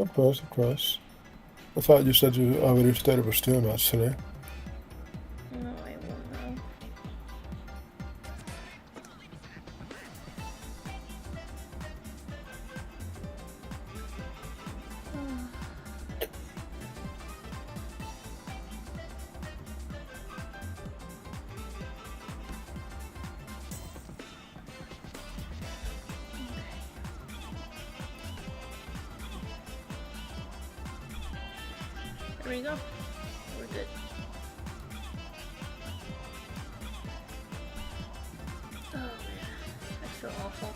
Of course, of course. I thought you said you already started with steel nuts today. No, I won't know. There we go. We're good. Oh man, I feel awful.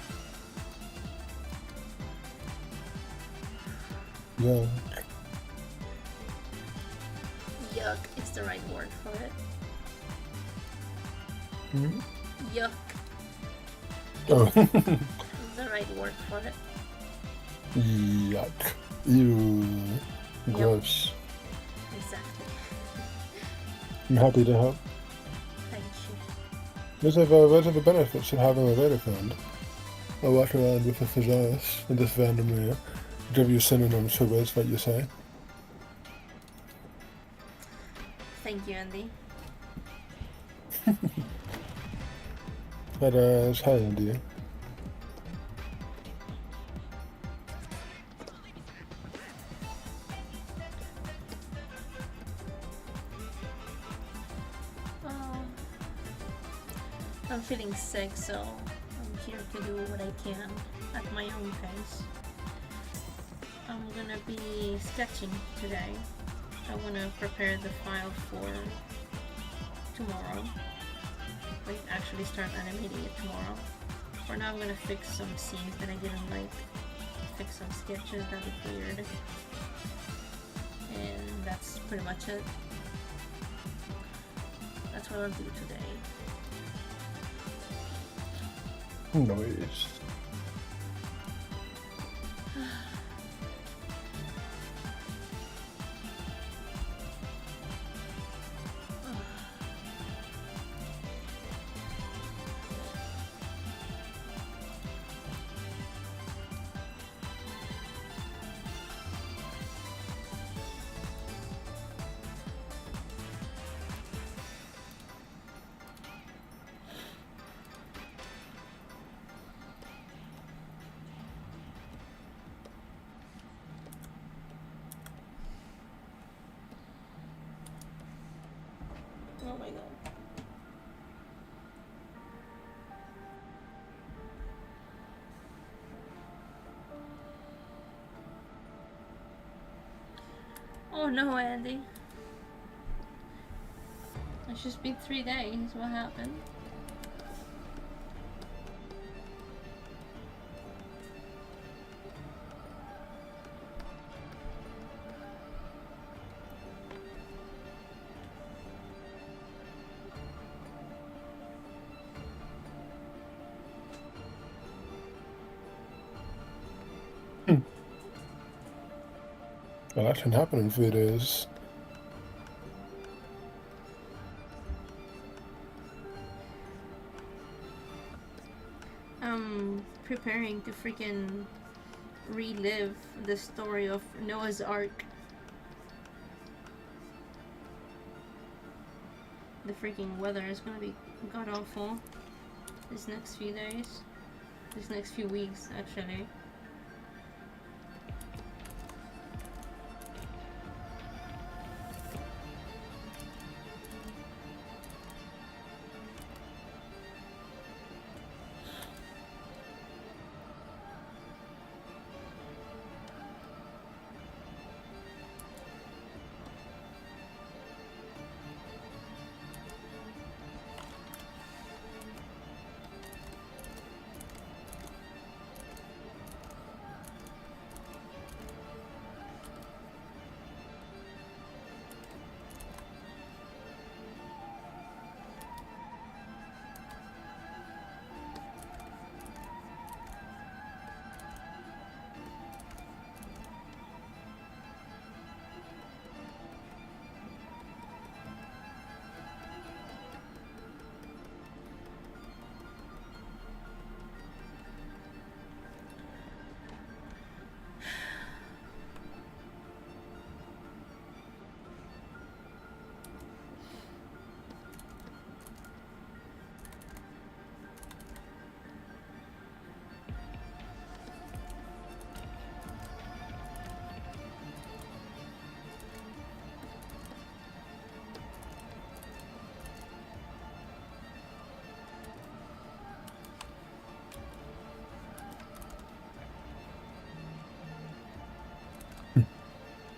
Yeah. Yuck, it's the right word for it. Hmm? Yuck Oh. is the right word for it. Yuck. Ew. Gross. Exactly. I'm happy to help. Thank you. What are the benefits of having a Reddit friend? I walk around with a thesaurus and just randomly give you synonyms for words that you say. Thank you, Andy. That is handy. I'm feeling sick, so I'm here to do what I can at my own pace. I'm gonna be sketching today. I wanna prepare the file for tomorrow. Like actually start animating it tomorrow. For now I'm gonna fix some scenes that I didn't like. Fix some sketches that look weird. And that's pretty much it. That's what I'll do today. Noise. Oh my god. Oh no, Andy. It's just been 3 days. What happened? Well, that can happen in 3 days. I'm preparing to freaking relive the story of Noah's Ark. The freaking weather is gonna be god awful these next few days. These next few weeks, actually.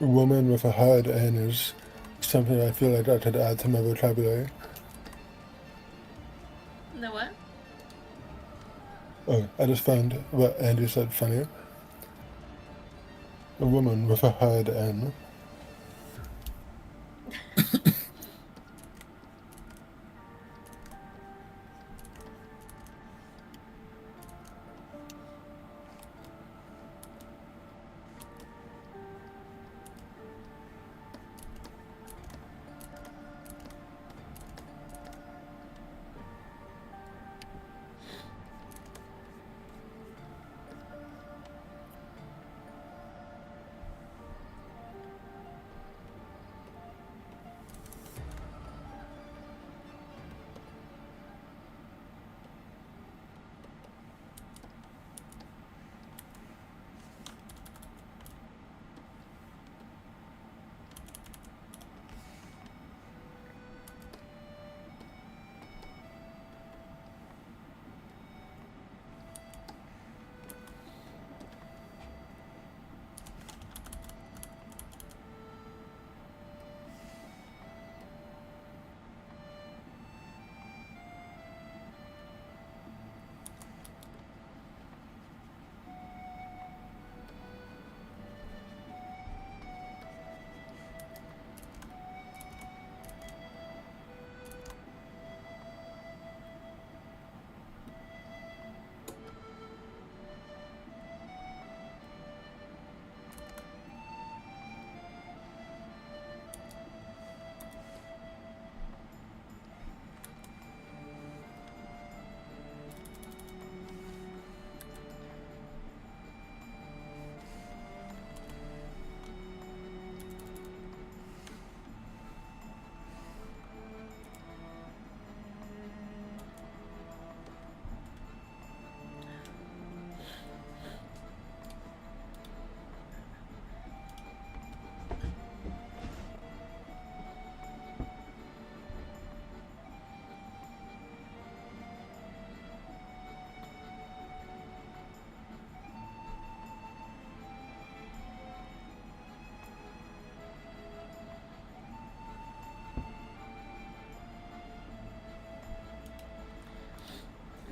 woman with a hard N is something I feel like I could add to my vocabulary. The what? Oh, I just found what Andy said funny. A woman with a hard N.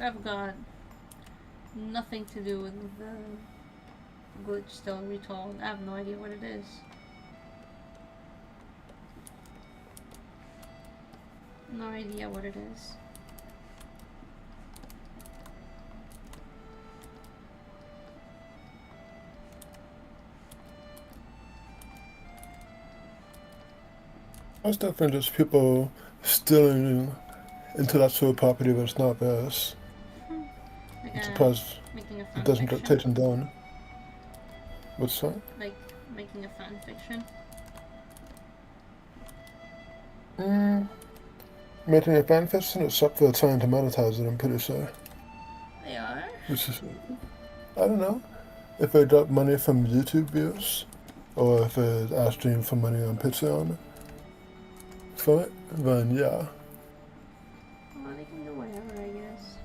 I've got nothing to do with the glitch still retold. I have no idea what it is. No idea what it is. I was definitely just people stealing intellectual property that's not theirs. Like I'm surprised making a it fan doesn't get fiction. taken down. What's that? Like making a fan fiction. Making a fan fiction, it's up for trying to monetize it, I'm pretty sure. They are? Which is, I don't know. If they got money from YouTube views, or if it's asking for money on Patreon for it, then yeah. Well, they can do whatever, I guess.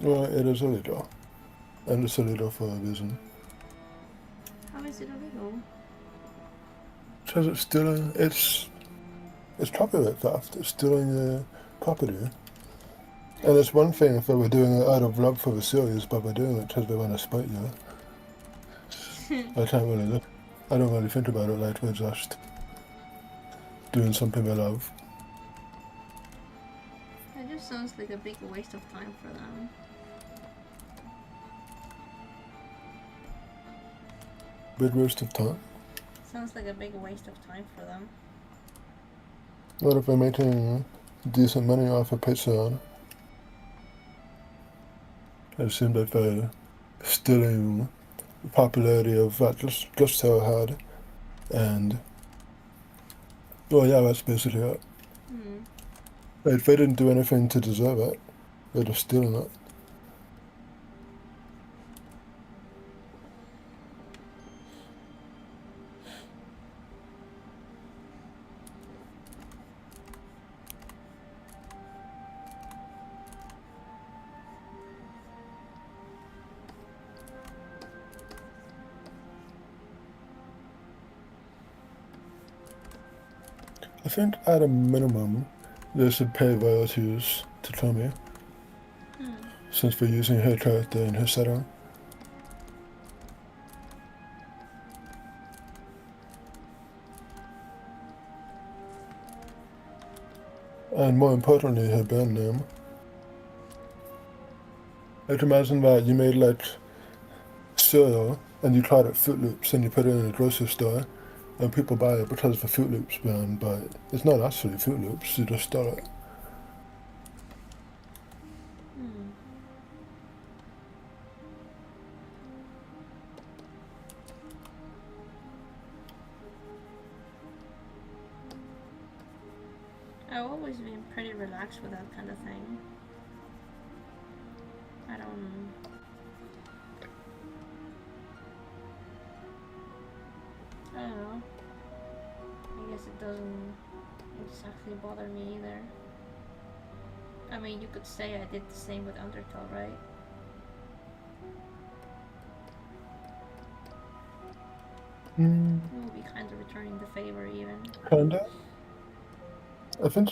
Well, it is illegal. And it's illegal for a reason. How is it illegal? Because it's stealing, it's copyright theft. It's stealing property. And it's one thing if they were doing it out of love for the series, but they're doing it because they want to spite you. I can't really look. I don't really think about it like we're just doing something they love. It just sounds like a big waste of time for them. Big waste of time. Sounds like a big waste of time for them. What if they're making decent money off of Patreon? It seems like they're stealing the popularity of that just so hard. And, well, yeah, that's basically it. If they didn't do anything to deserve it, they're just stealing it. I think at a minimum, they should pay royalties to Tommy, since we're using her character in her setting. And more importantly, her band name. Like imagine that you made like cereal and you tried it Fruit Loops and you put it in a grocery store and people buy it because of the Fruit Loops brand, but it's not actually Fruit Loops, you just stole it. I've always been pretty relaxed with that kind of thing. I don't know. I guess it doesn't exactly bother me either. I mean, you could say I did the same with Undertale, right? It would be kind of returning the favor, even. Kinda. I think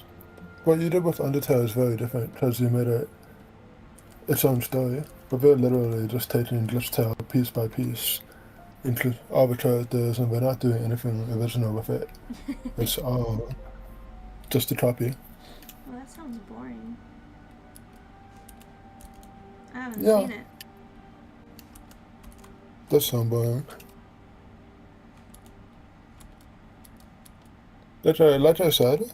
what you did with Undertale is very different because you made it its own story, but we're literally just taking Glitch Tale piece by piece into all the characters, and we're not doing anything original with it. It's all just a copy. Well, that sounds boring. I haven't Yeah. seen it. Does sound boring. Like I said,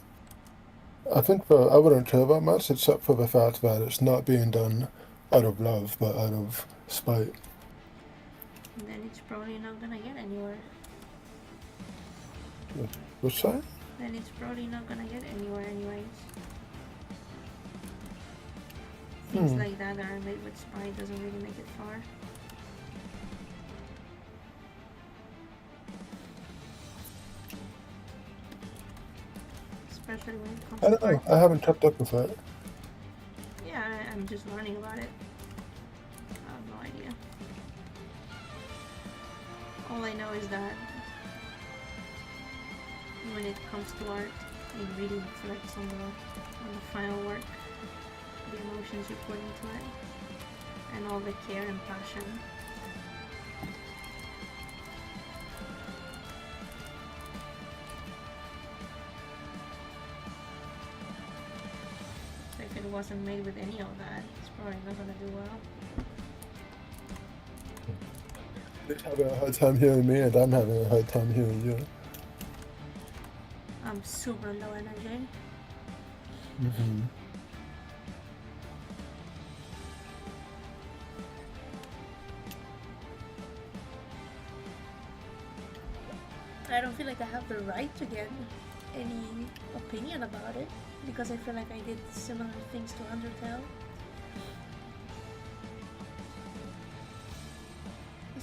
I think I wouldn't care that much except for the fact that it's not being done out of love, but out of spite. And then it's probably not gonna get anywhere. What's that? Then it's probably not gonna get anywhere anyways. Things like that are made with spite doesn't really make it far. Especially when it comes I don't know. I haven't kept up with it. Yeah, I'm just learning about it. I have no idea. All I know is that when it comes to art, it really reflects on the final work, the emotions you put into it, and all the care and passion. So if it wasn't made with any of that, it's probably not gonna do well. You're having a hard time hearing me, and I'm having a hard time hearing you. I'm super low energy. I don't feel like I have the right to get any opinion about it because I feel like I did similar things to Undertale.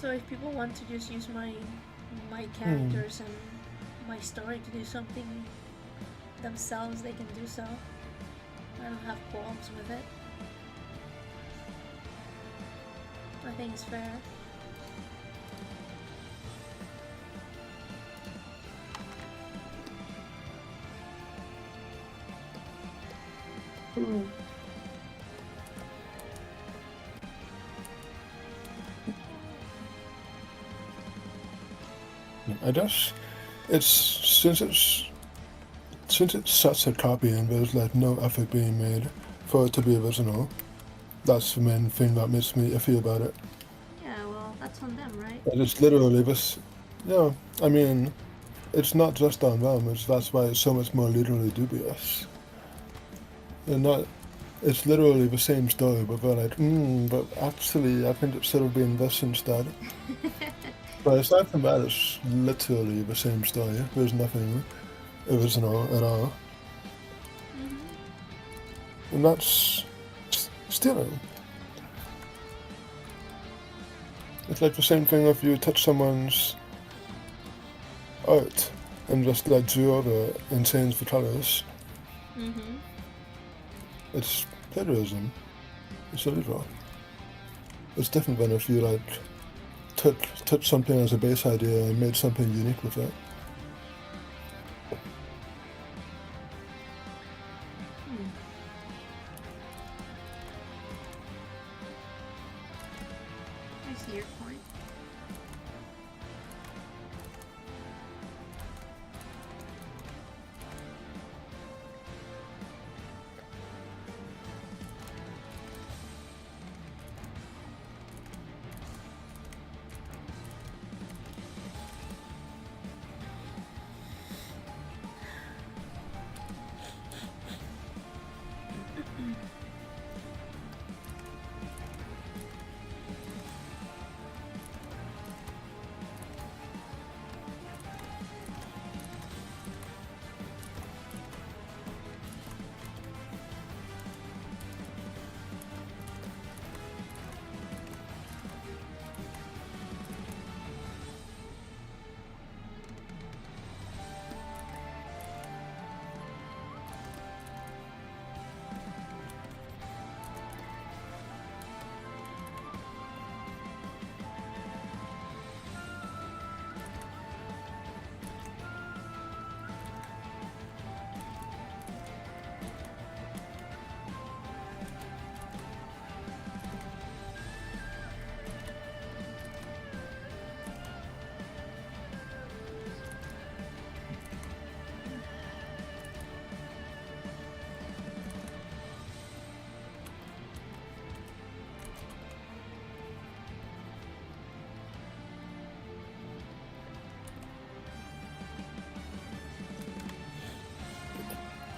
So if people want to just use my characters and my story to do something themselves, they can do so. I don't have qualms with it. I think it's fair. I guess it's since it's such a copy and there's like no effort being made for it to be original. That's the main thing that makes me iffy about it. Yeah, well, that's on them, right? And it's literally this. Yeah, I mean, it's not just on them. That's why it's so much more literally dubious. And not. It's literally the same story, but they're like, but actually, I think it should have been this instead. But aside from that, it's literally the same story. There's nothing original at all. And that's stealing. It's like the same thing if you touch someone's art and just like drew over it and change the colors. It's plagiarism. It's illegal. It's different than if you like took something as a base idea and made something unique with it.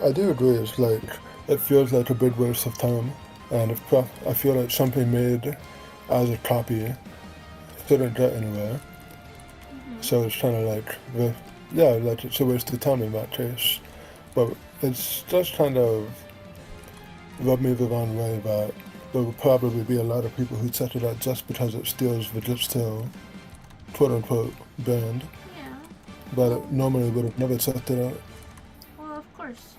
I do agree. It's like it feels like a big waste of time, and I feel like something made as a copy didn't get anywhere. Mm-hmm. So it's kind of like yeah, like it's a waste of time in that case. But it's just kind of rubbed me the wrong way that there will probably be a lot of people who set it up just because it steals the digital quote unquote brand Yeah. that it Well, normally would have never set it up. well, of course,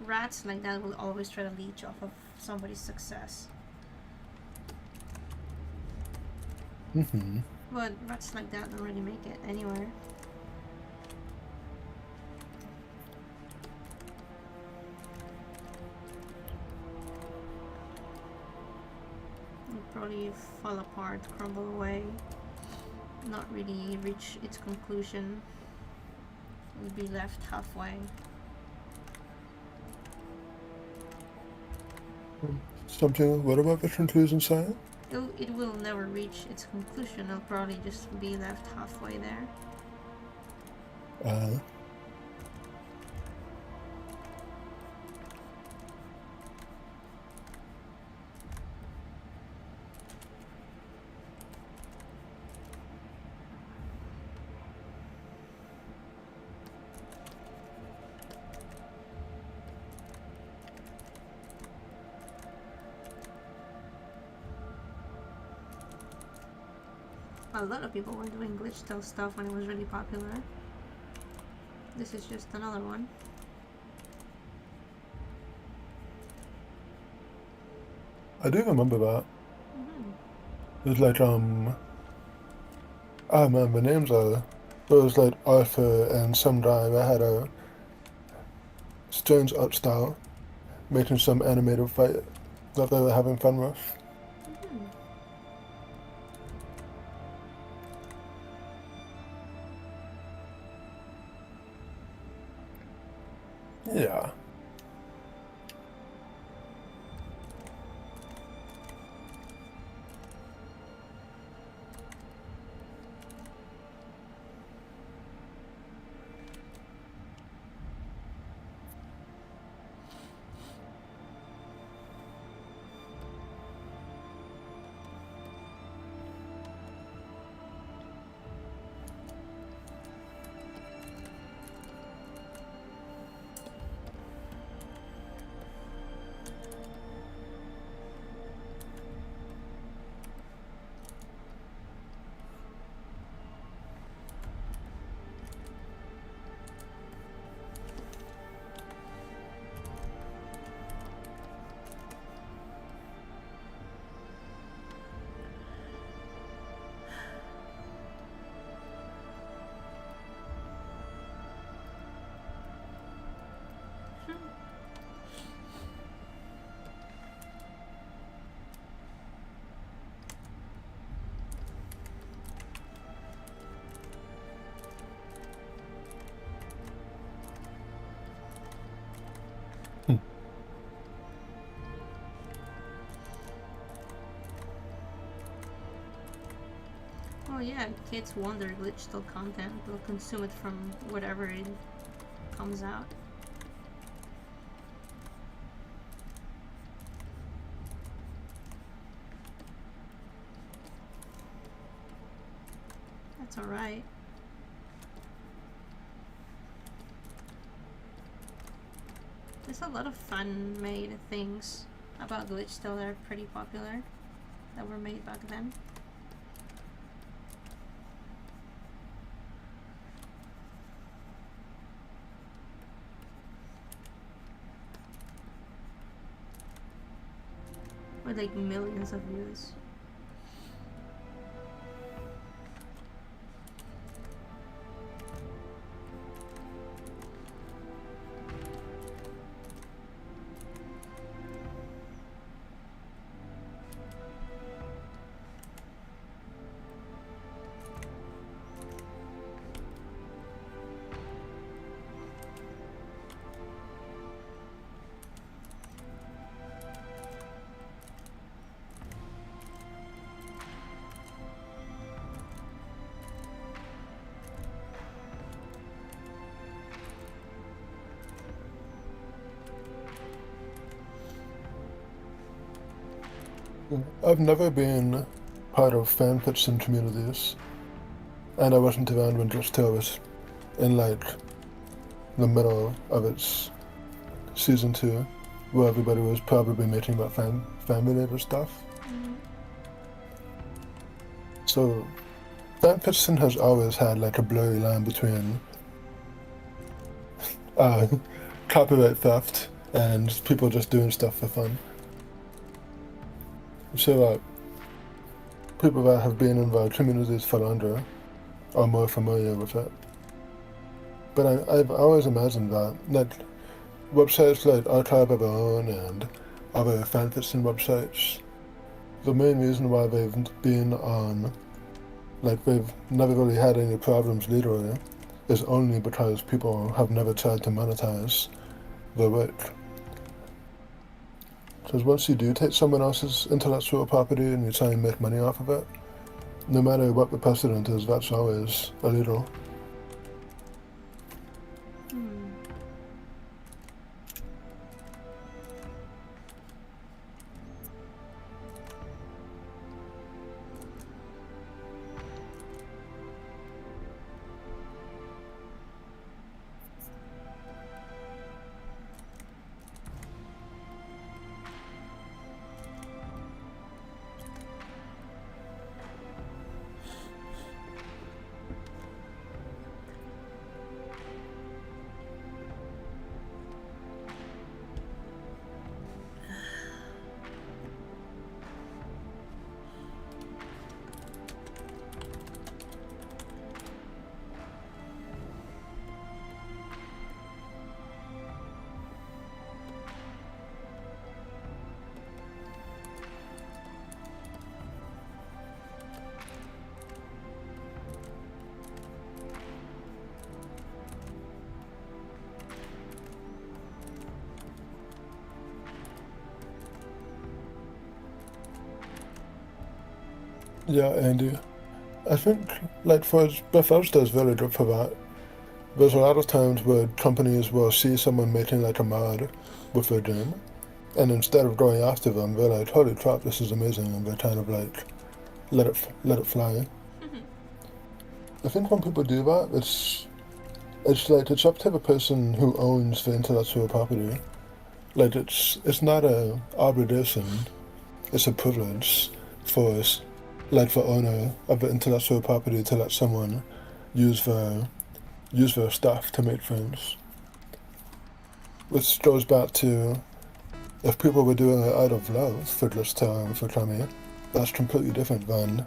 rats like that will always try to leech off of somebody's success. Mm-hmm. But rats like that don't really make it anywhere. They probably fall apart, crumble away, not really reach its conclusion, will be left halfway. Something. What about the conclusion side? It will never reach its conclusion. It'll probably just be left halfway there. Uh, A lot of people were doing glitch tail stuff when it was really popular. This is just another one. I do remember that. Mm-hmm. It was like ah man, the names are. It was like Arthur and some guy that had a strange art style, making some animated fight that they were having fun with. Mm-hmm. Yeah. Hmm. Oh yeah, kids wonder glitch still content. They'll consume it from whatever it comes out. That's alright. There's a lot of fan-made things about glitch still that are pretty popular that were made back then. With like millions of views. I've never been part of fan fiction communities, and I wasn't around when Just Tale was in like the middle of its season 2, where everybody was probably making about fan related stuff. Mm-hmm. So fan fiction has always had like a blurry line between uh, copyright theft and people just doing stuff for fun. So people that have been in the communities for longer are more familiar with it. But I've always imagined that websites like Archive of Our Own and other fanfiction websites, the main reason why they've been on, like they've never really had any problems legally, is only because people have never tried to monetize their work. Because once you do take someone else's intellectual property and you try and make money off of it, no matter what the precedent is, that's always illegal. Hmm. Yeah, Andy. I think, like, for Bethesda is very good for that. There's a lot of times where companies will see someone making like a mod with their game, and instead of going after them, they're like, "Holy crap, this is amazing!" and they kind of like let it fly. I think when people do that, it's like it's up to the person who owns the intellectual property. Like it's not a obligation; it's a privilege for like the owner of the intellectual property to let someone use their stuff to make things. Which goes back to if people were doing it out of love for Glitch for Tommy, that's completely different than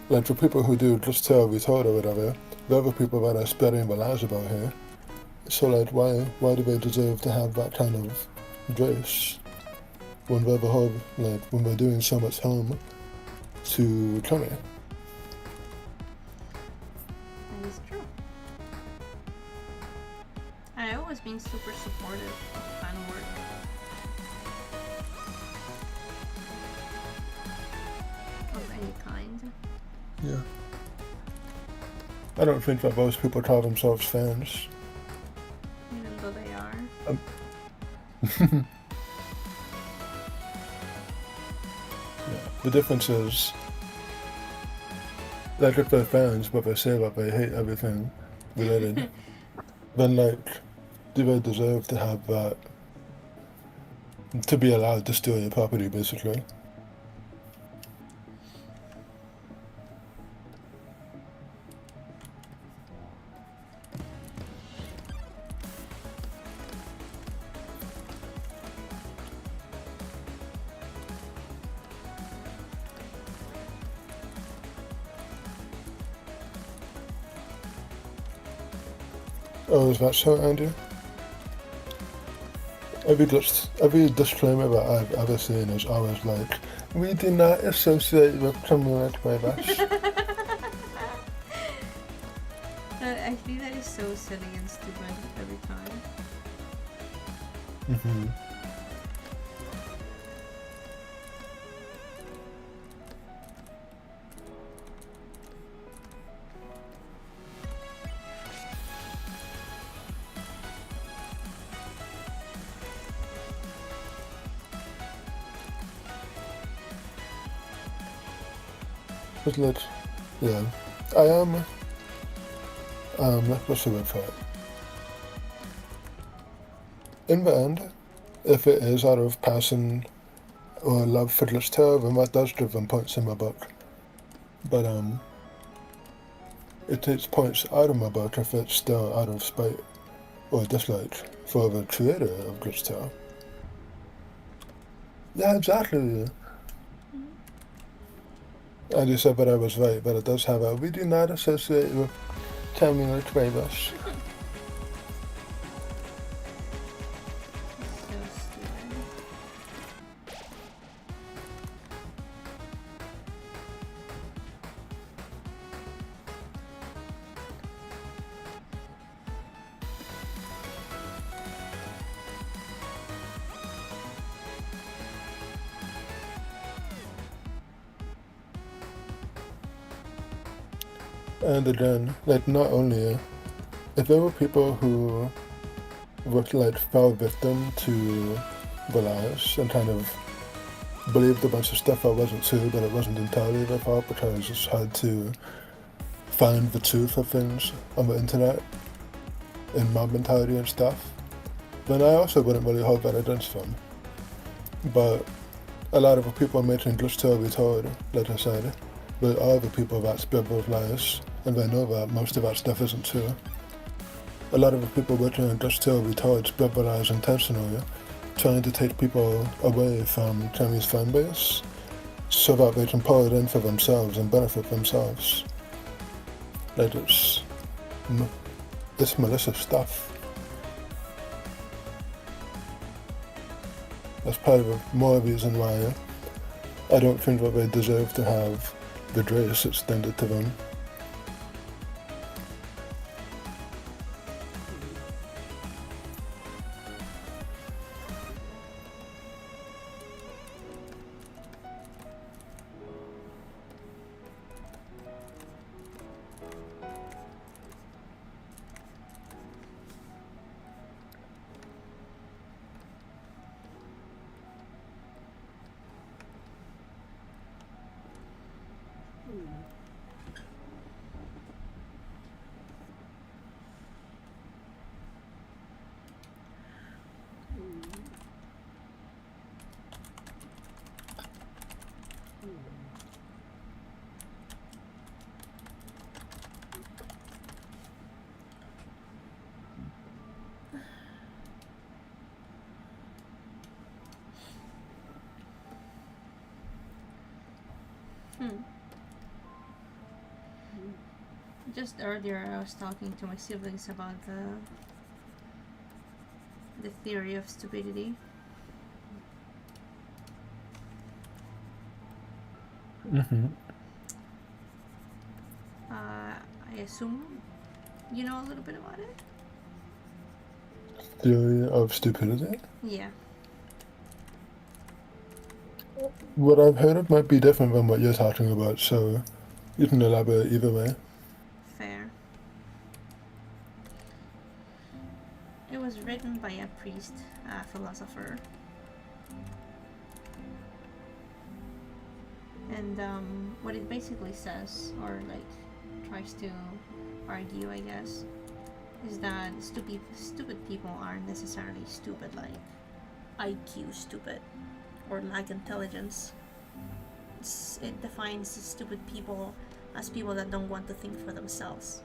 like for people who do Glitch Retold or whatever, they're the people that are spreading the lies about her. So like why do they deserve to have that kind of grace when they're the whole when they're doing so much harm to Tommy? That is true. I've always been super supportive of fan work. Of any kind. Yeah. I don't think that most people call themselves fans. Even though they are. Yeah. The difference is, like if they're fans, but they say that they hate everything related, then like, do they deserve to have that, to be allowed to steal your property, basically? Oh, is that so, Andy? Every disclaimer that I've ever seen is always like, we do not associate with community with us. I think that is so silly and stupid every time. Mm-hmm. Because yeah, I am, what's the word for it? In the end, if it is out of passion or love for Glitch Tower, then that does give them points in my book. But it takes points out of my book if it's still out of spite or dislike for the creator of Glitch Tower. Yeah, exactly. And you said that I was right, but it does have a, we do not associate with Tammy or Travis. So stupid. And again, like not only, if there were people who were like fell victim to the lies and kind of believed a bunch of stuff that wasn't true, but it wasn't entirely their fault because it's hard to find the truth of things on the internet in mob mentality and stuff, then I also wouldn't really hold that against them. But a lot of the people making Glitch Tower Retold, like I said, they are the people that spread those lies, and they know that most of that stuff isn't true. A lot of the people working on Glitch Tower Retold spread the lies intentionally, trying to take people away from Tammy's fanbase so that they can pull it in for themselves and benefit themselves. Like it's malicious stuff. That's part of more reason why I don't think that they deserve to have the grace extended to them. Just earlier I was talking to my siblings about the theory of stupidity. Mm-hmm. I assume you know a little bit about it? Theory of stupidity? Yeah. What I've heard of might be different than what you're talking about, so you can elaborate either way. Fair. It was written by a priest, a philosopher. And what it basically says, or like tries to argue, I guess, is that stupid people aren't necessarily stupid like IQ stupid or lack intelligence. It defines stupid people as people that don't want to think for themselves,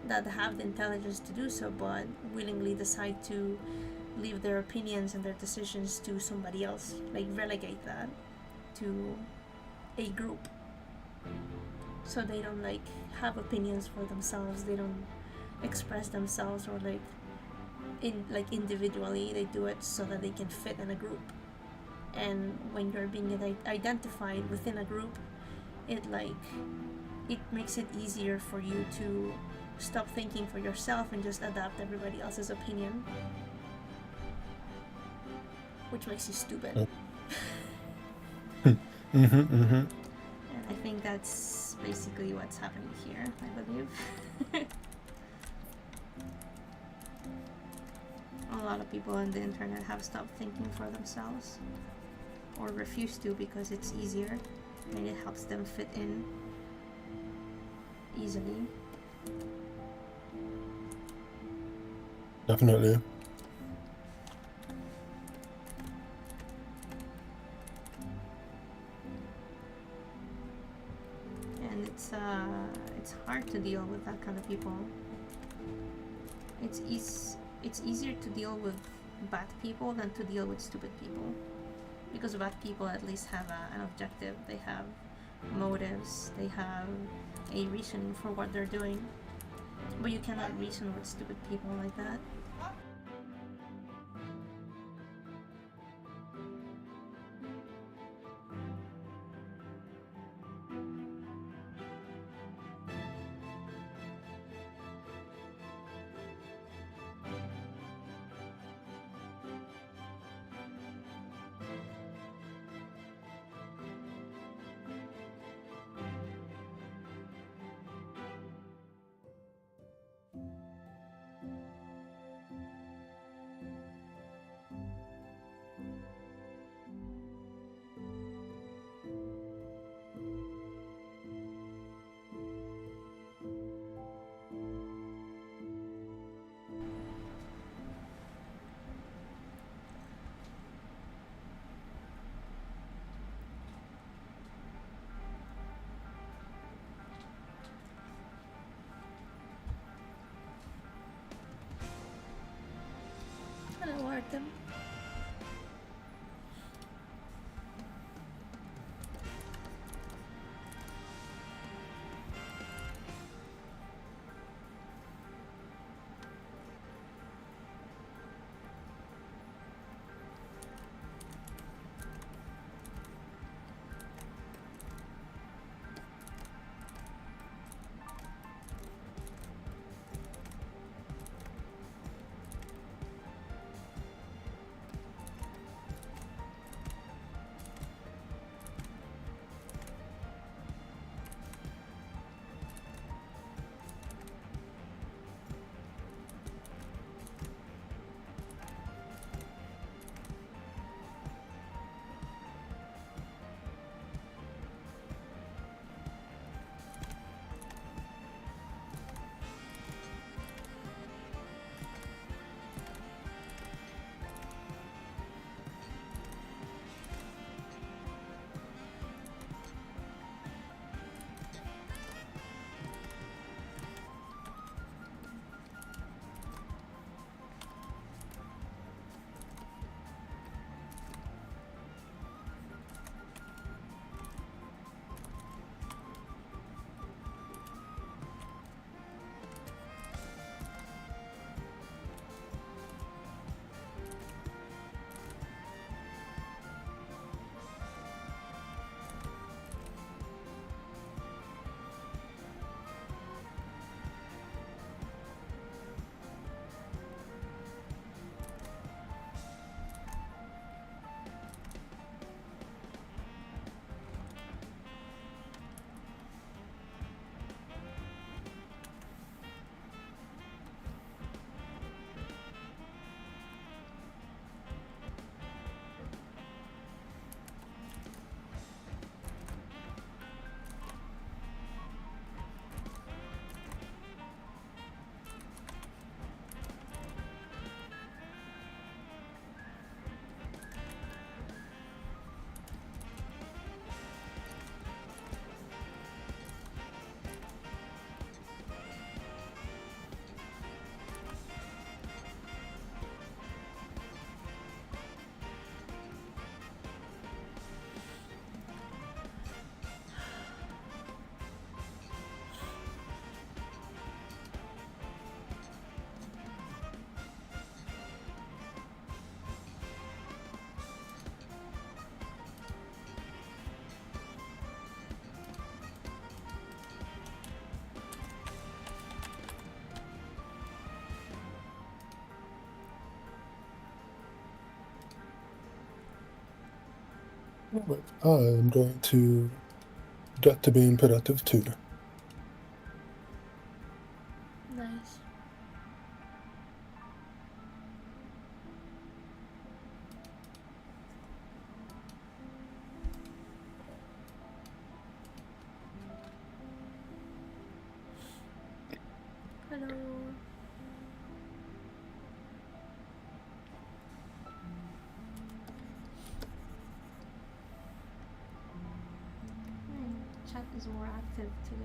that have the intelligence to do so but willingly decide to leave their opinions and their decisions to somebody else, like relegate that to a group, so they don't like have opinions for themselves, they don't express themselves, or like individually, they do it so that they can fit in a group. And when you're being identified within a group, it makes it easier for you to stop thinking for yourself and just adapt everybody else's opinion, which makes you stupid. And I think that's basically what's happening here, I believe. A lot of people on the internet have stopped thinking for themselves, or refuse to because it's easier and it helps them fit in easily. Definitely. And it's hard to deal with that kind of people. It's easier to deal with bad people than to deal with stupid people, because bad people at least have an objective. They have motives. They have a reason for what they're doing. But you cannot reason with stupid people like that. Hello, Artem. But I'm going to get to being productive too. Nice. Hello. Chat is more active today.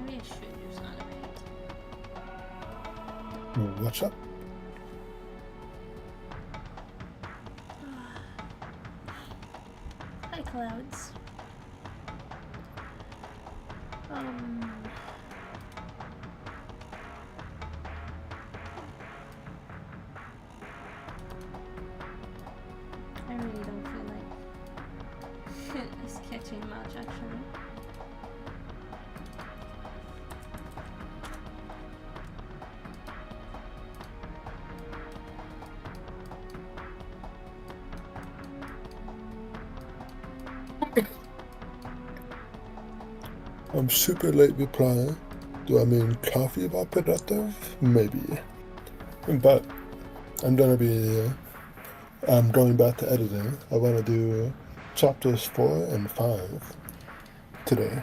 Maybe I should use Animate. What's up? Hi, Clouds. I really don't feel like sketching much, actually. I'm super late replying. Do I mean coffee about productive? Maybe. But I'm gonna be going back to editing. I wanna do chapters 4 and 5 today.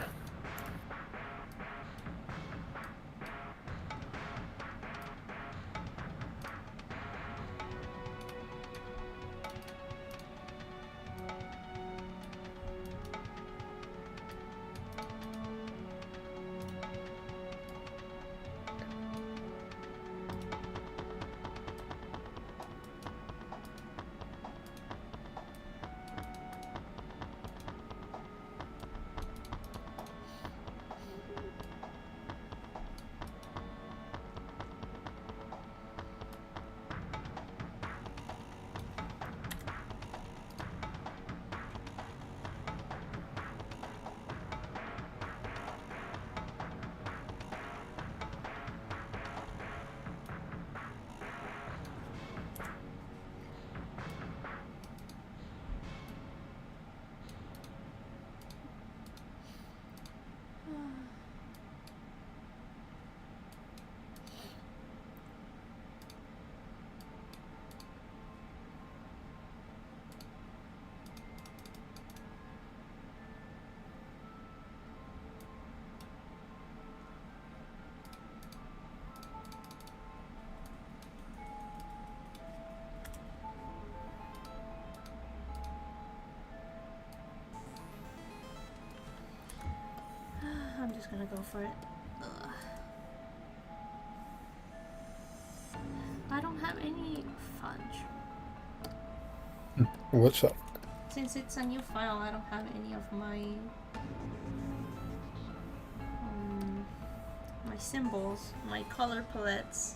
I'm just gonna go for it. Ugh. I don't have any fudge. What's up? Since it's a new file, I don't have any of my my symbols, my color palettes.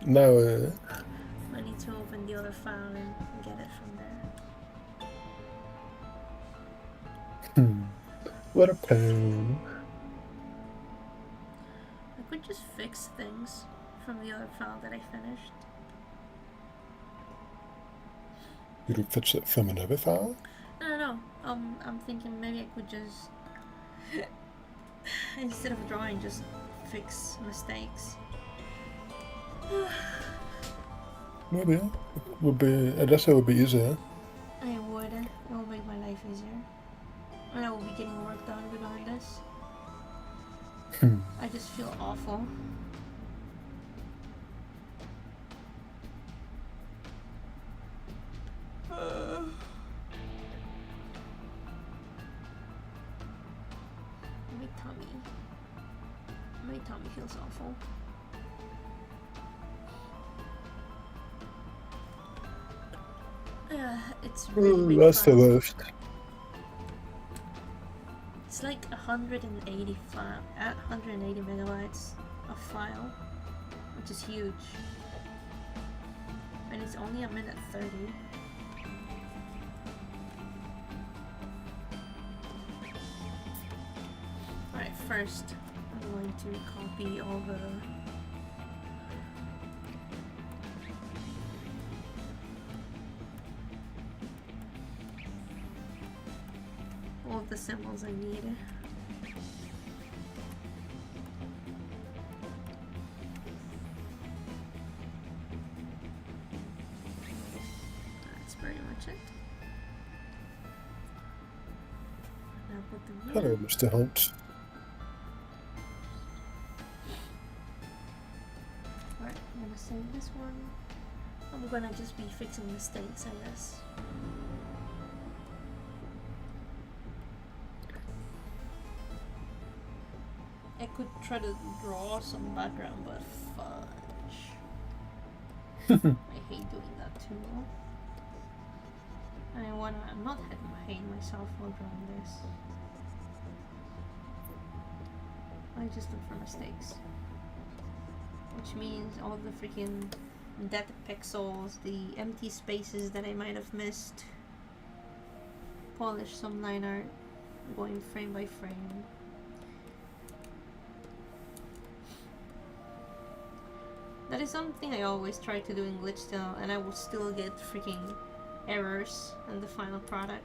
Now, I need to open the other file and get it from there. what a pain. I could just fix things from the other file that I finished. You could fix it from another file? No. I'm thinking maybe I could just instead of drawing, just fix mistakes. Maybe. It would be, I guess it would be easier. I would. It will make my life easier. And I will be getting work done regardless. I just feel awful. My tummy feels awful. It's really big That's the file. worst. It's like 180 megabytes of file, which is huge. And it's only 1:30. Alright, first I'm going to copy all the symbols I need. That's pretty much it. Now put them here. Hello, Mr. Hunt. Alright, I'm gonna save this one. I'm gonna just be fixing mistakes, I guess. I could try to draw some background, but fudge. I hate doing that too. I wanna not hate myself while drawing this. I just look for mistakes. Which means all the freaking dead pixels, the empty spaces that I might have missed. Polish some line art, going frame by frame. That is something I always try to do in Glitchtail, and I will still get freaking errors in the final product.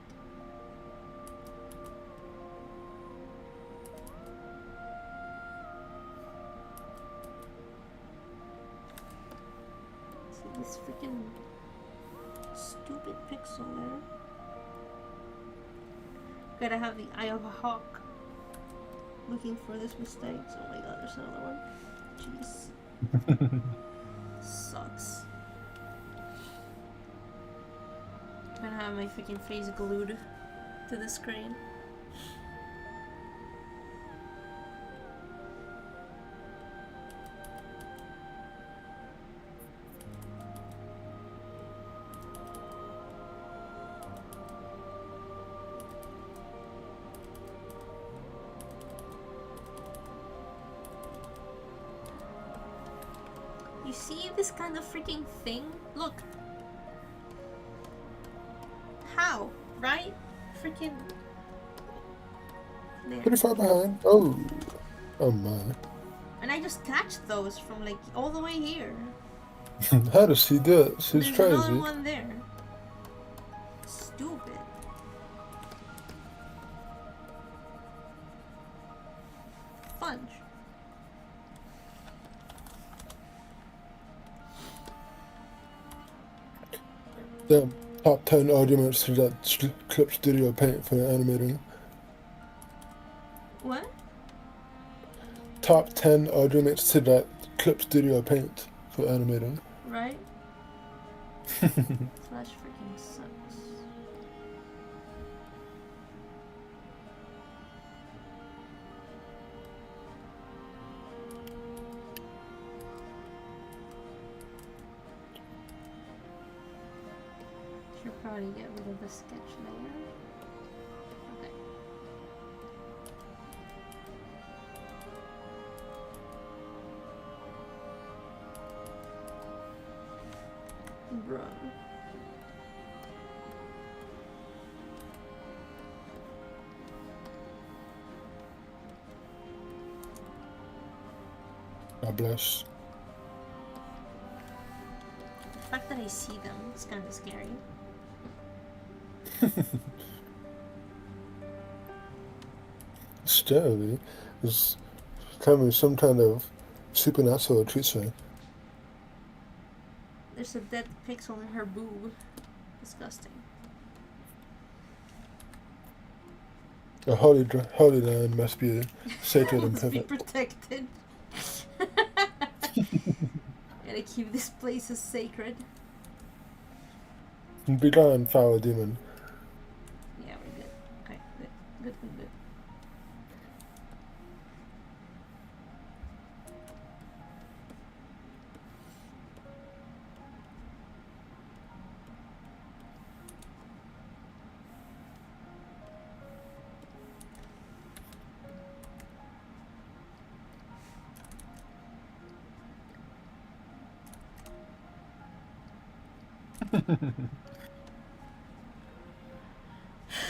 See this freaking stupid pixel there? Gotta have the eye of a hawk looking for this mistakes. Oh my god, there's another one. Jeez. Sucks. I'm gonna have my freaking face glued to the screen. You see this kind of freaking thing? Look. How? Right? Freaking... There. Pretty far behind. Oh. Oh my. And I just catch those from like all the way here. How does he do it? She's There's crazy. another one there. Stupid. Fudge. The top 10 arguments to that Clip Studio Paint for animating. What? Top 10 arguments to that Clip Studio Paint for animating. Right? Flash freaking sucks. probably get rid of the sketch layer. Okay. Bruh. God bless. The fact that I see them is kind of scary. Still, it's coming some kind of supernatural creature. There's a dead pixel in her boob. Disgusting. A holy land must be sacred and Must be perfect. protected. Gotta keep this place as sacred. Be gone, foul demon. Yeah, we're good. Okay, good. Good, good, good.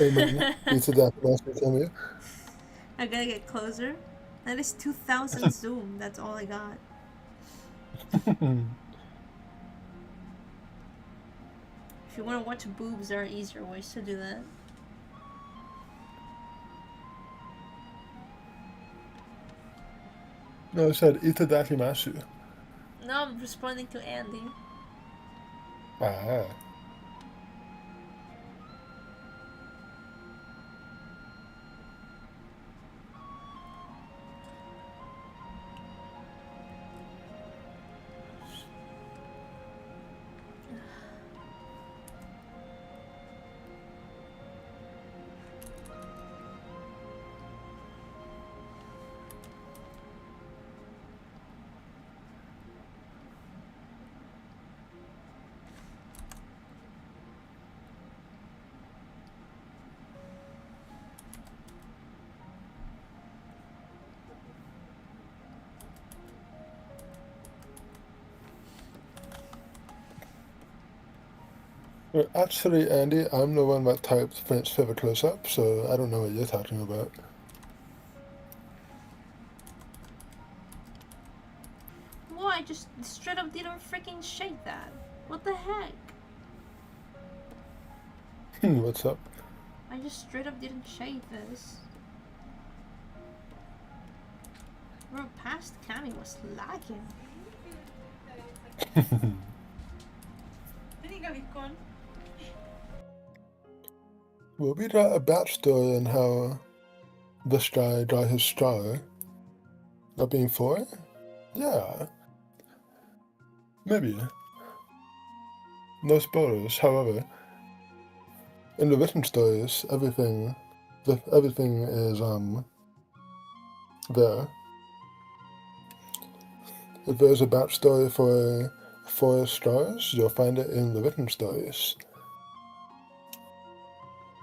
Amen. It's a death master, tell me. I gotta get closer. That is 2000 zoom. That's all I got. If you want to watch boobs, there are easier ways to do that. No, I said Itadaki Masu. No, I'm responding to Andy. Ah. Well, actually, Andy, I'm the one that typed French Feather close up, so I don't know what you're talking about. Well, I just straight up didn't freaking shake that. What the heck? What's up? I just straight up didn't shake this. Bro, past Cammy was lagging. Well, we got a backstory on how this guy got his star. Not being for it? Yeah. Maybe. No spoilers, however. In the written stories, everything is there. If there's a backstory for 4 stars, you'll find it in the written stories.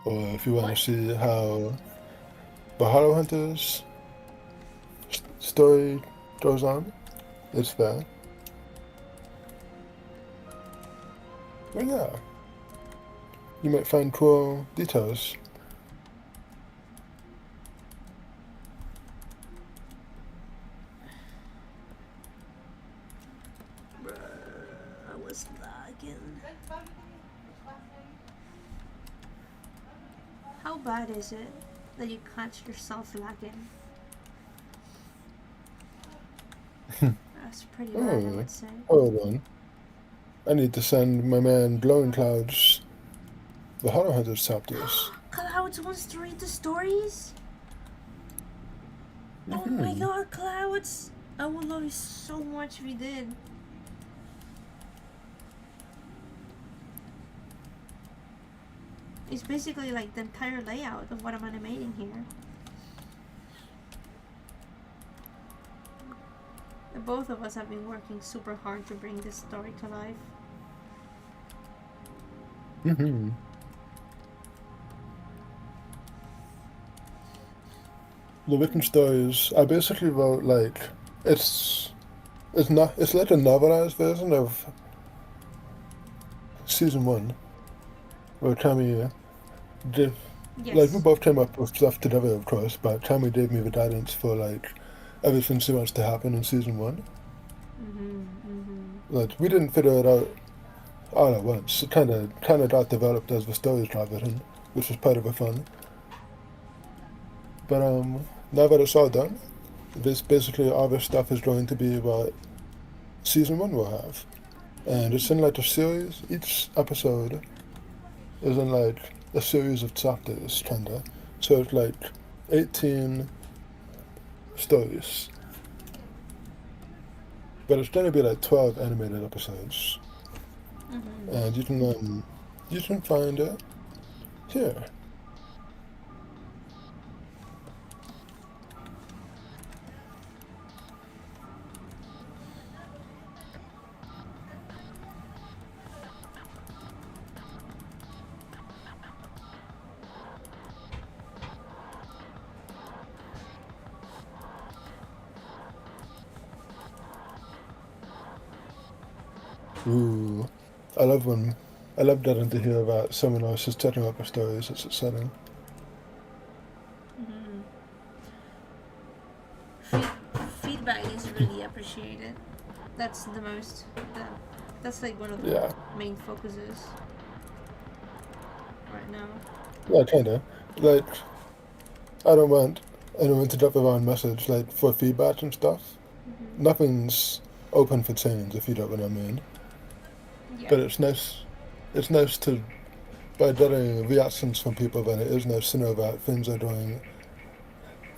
Or if you want to see how the Hollow Hunters story goes on, it's there. But yeah, you might find cool details. I was lagging. How bad is it that you catch yourself lagging? That's pretty bad, I would say. Hold on. I need to send my man Glowing Clouds the Hollow Hunters chapters. Clouds wants to read the stories? Oh my god, Clouds! I would love you so much if you did. It's basically like the entire layout of what I'm animating here. Both of us have been working super hard to bring this story to life. Mm-hmm. The written stories, I basically wrote like it's it's like a novelized version of season one, where Tammy did like we Yes. both came up with stuff together, of course, but Tammy gave me the guidance for like everything she wants to happen in season one. Mhm. Mhm. Like we didn't figure it out all at once. It kind of got developed as the stories got written, which was part of the fun. But now that it's all done, this basically all this stuff is going to be what season one will have. And it's in like a series. Each episode is in like a series of chapters, kinda. So it's like 18 stories. But it's gonna be like 12 animated episodes. Mhm. And you can find it here. Ooh. I love when I love getting to hear about someone else is telling up the stories. It's exciting. Mhm. Feedback is really appreciated. That's the most. The, that's like one of the Yeah. main focuses right now. Yeah, kinda. Like I don't want anyone to drop the wrong message, like for feedback and stuff. Mhm. Nothing's open for change, if you know what I mean. Yeah. But it's nice to, by getting reactions from people, then it is nice to know that things are going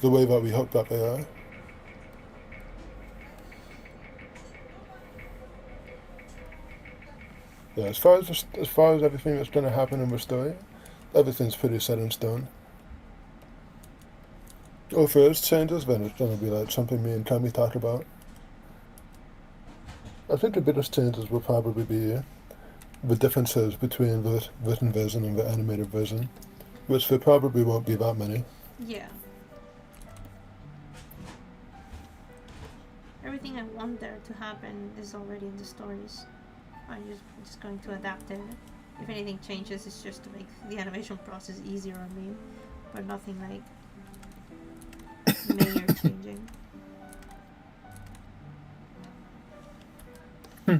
the way that we hope that they are. Yeah, as far as everything that's going to happen in the story, everything's pretty set in stone. Or if there's changes, then it's going to be like something me and Tommy talk about. I think the biggest changes will probably be the differences between the written version and the animated version, which there probably won't be that many. Yeah. Everything I want there to happen is already in the stories. I'm just going to adapt it. If anything changes, it's just to make the animation process easier on me, but nothing like major changing. Hmm.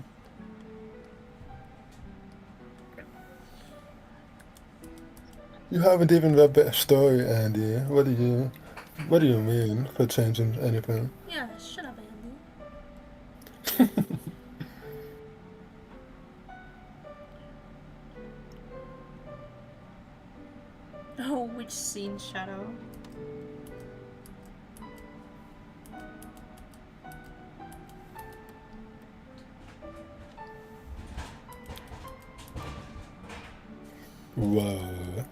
You haven't even read the story, Andy. What do you mean for changing anything? Yeah, shut up, Andy. Oh, which scene, Shadow? Whoa.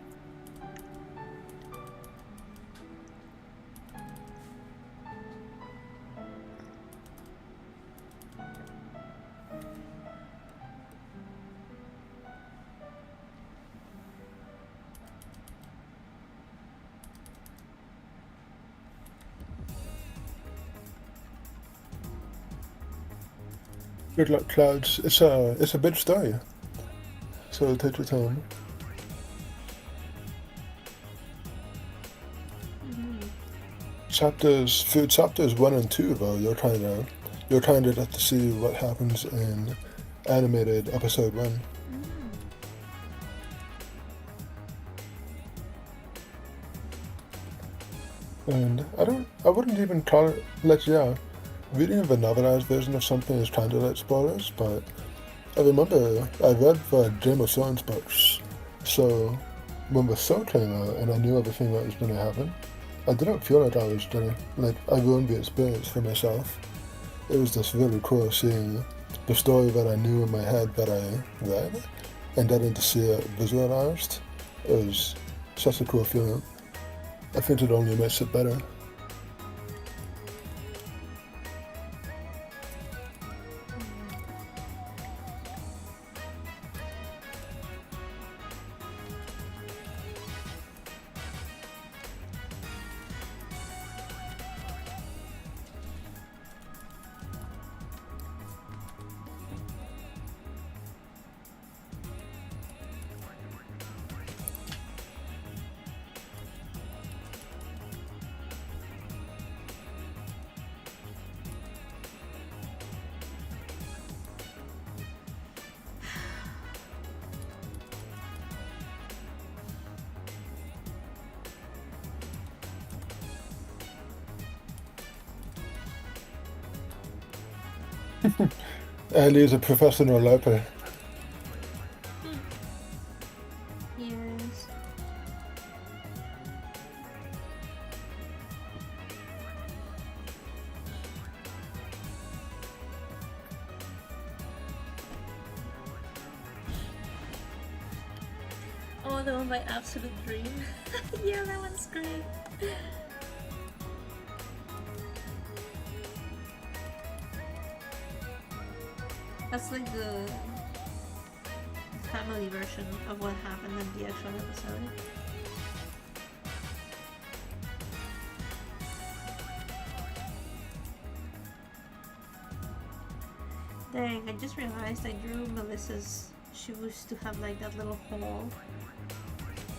Good luck, Clouds. It's a big story, so take your time. Mm-hmm. Chapters through chapters one and two, though, you're kind of get to see what happens in animated episode one. Mm. And I wouldn't even call it like yeah. Reading the novelized version of something is kind of like spoilers, but I remember I read the Game of Thrones books, so when the show came out and I knew everything that was going to happen, I didn't feel like I was gonna like I ruined the experience for myself. It was just really cool seeing the story that I knew in my head that I read and getting to see it visualized. It was such a cool feeling. I think it only makes it better. Ali is a professional loper. Yes. Oh, the one by Absolute Dream. Yeah, that one's great. That's like the family version of what happened in the actual episode. Dang, I just realized I drew Melissa's shoes to have like that little hole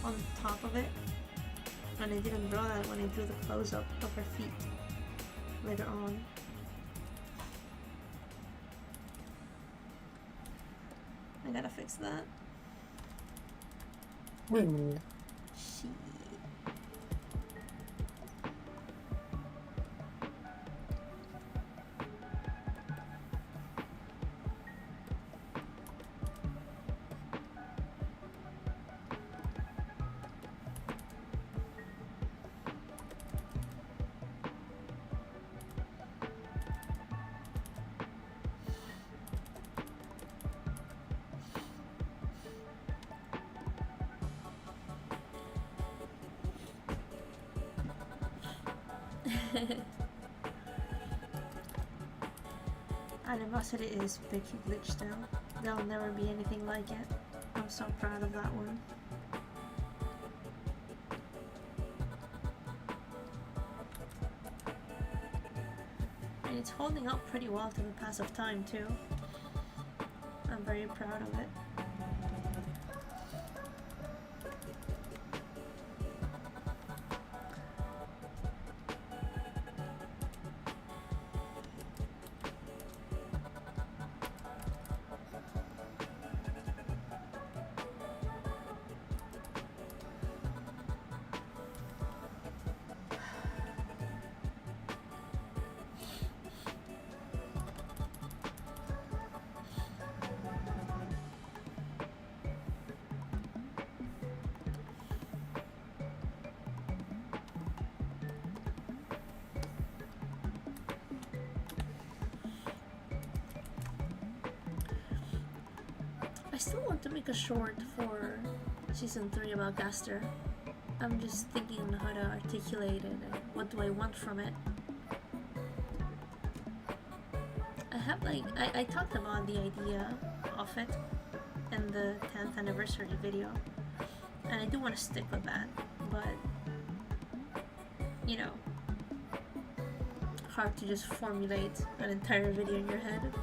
on top of it. And I didn't draw that when I drew the close-up of her feet later on. I gotta fix that. She. Animosity is picky glitch now. There'll never be anything like it. I'm so proud of that one. And it's holding up pretty well to the pass of time too. I'm very proud of it. I still want to make a short for season 3 about Gaster. I'm just thinking on how to articulate it and what do I want from it. I have like, I talked about the idea of it in the 10th anniversary video, and I do want to stick with that, but you know, hard to just formulate an entire video in your head.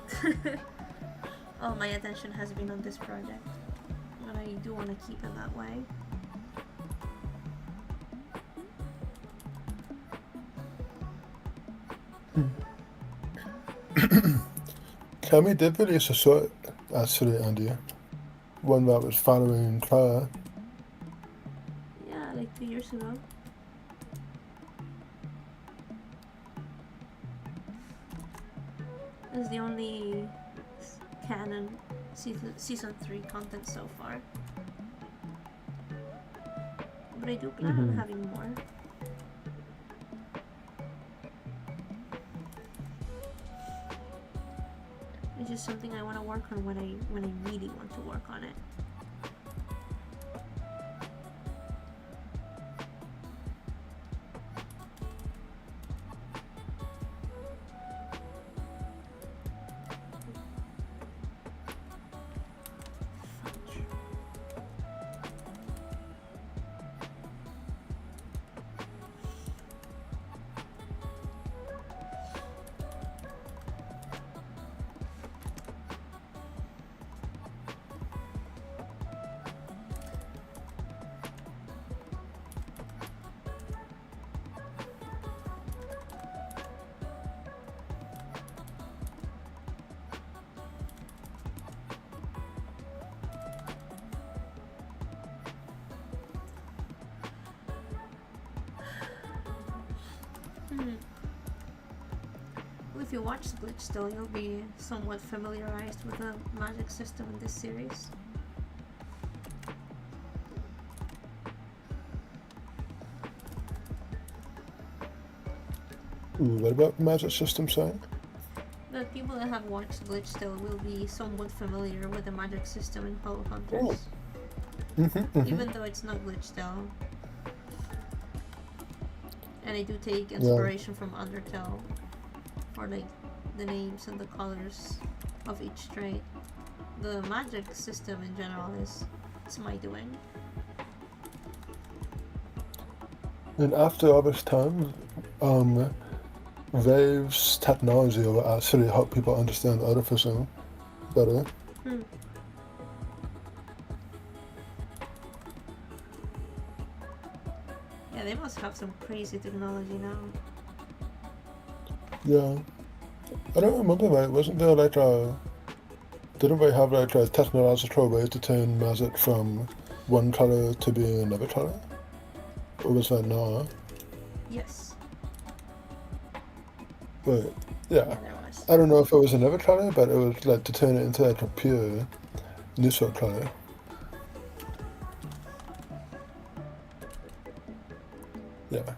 All my attention has been on this project, and I do want to keep it that way. Cammy did release a short, actually, Andy. One that was following Clara. Yeah, like 2 years ago. It's the only canon season 3 content so far. But I do plan on having more. It's just something I want to work on when I really want to work on it. With if you watch Glitch Still, you'll be somewhat familiarized with the magic system in this series. Ooh, what about magic system saying? The people that have watched Glitch Still will be somewhat familiar with the magic system in Hollow Hunters. Even though it's not Glitch Still. And I do take inspiration from Undertale. For like the names and the colors of each trait. The magic system in general it's my doing. And after all this time, Wave's technology will actually help people understand artificing better. Yeah, they must have some crazy technology now. Yeah. I don't remember, right? Wasn't there like a... Didn't they have like a technological way to turn magic from one color to being another color? Or was that not? Yes. But, Yeah, yeah. there was. I don't know if it was another color, but it was like to turn it into like a pure neutral color. Yeah.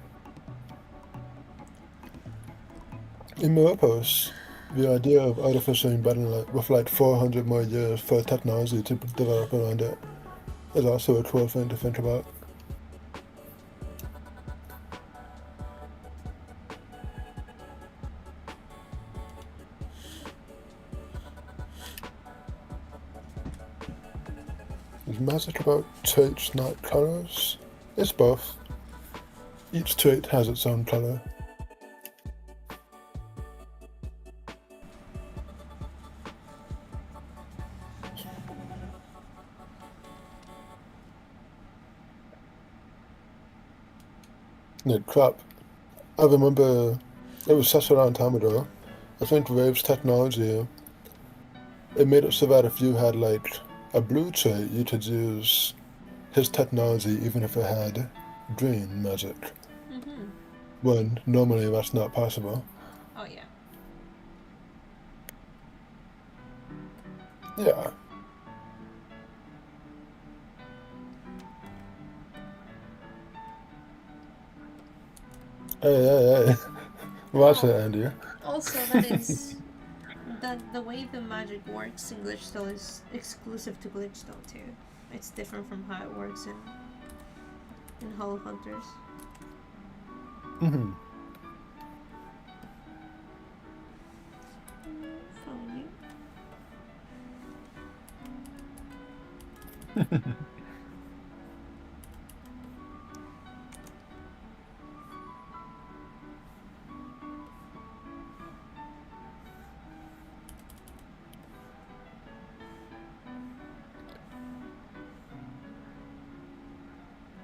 In Meropos, the idea of artificial embedding with like 400 more years for technology to develop around it is also a cool thing to think about. Is magic about traits, not colors? It's both. Each trait has its own color. Yeah, crap. I remember it was such a long time ago. I think Wave's technology, it made it so that if you had like a blue trait, you could use his technology even if it had green magic. When normally that's not possible. Oh yeah. Yeah. Hey. Watch it, Andy. Also, that is the way the magic works in Glitch Still is exclusive to Glitch Still too. It's different from how it works in Hollow Hunters. Follow you.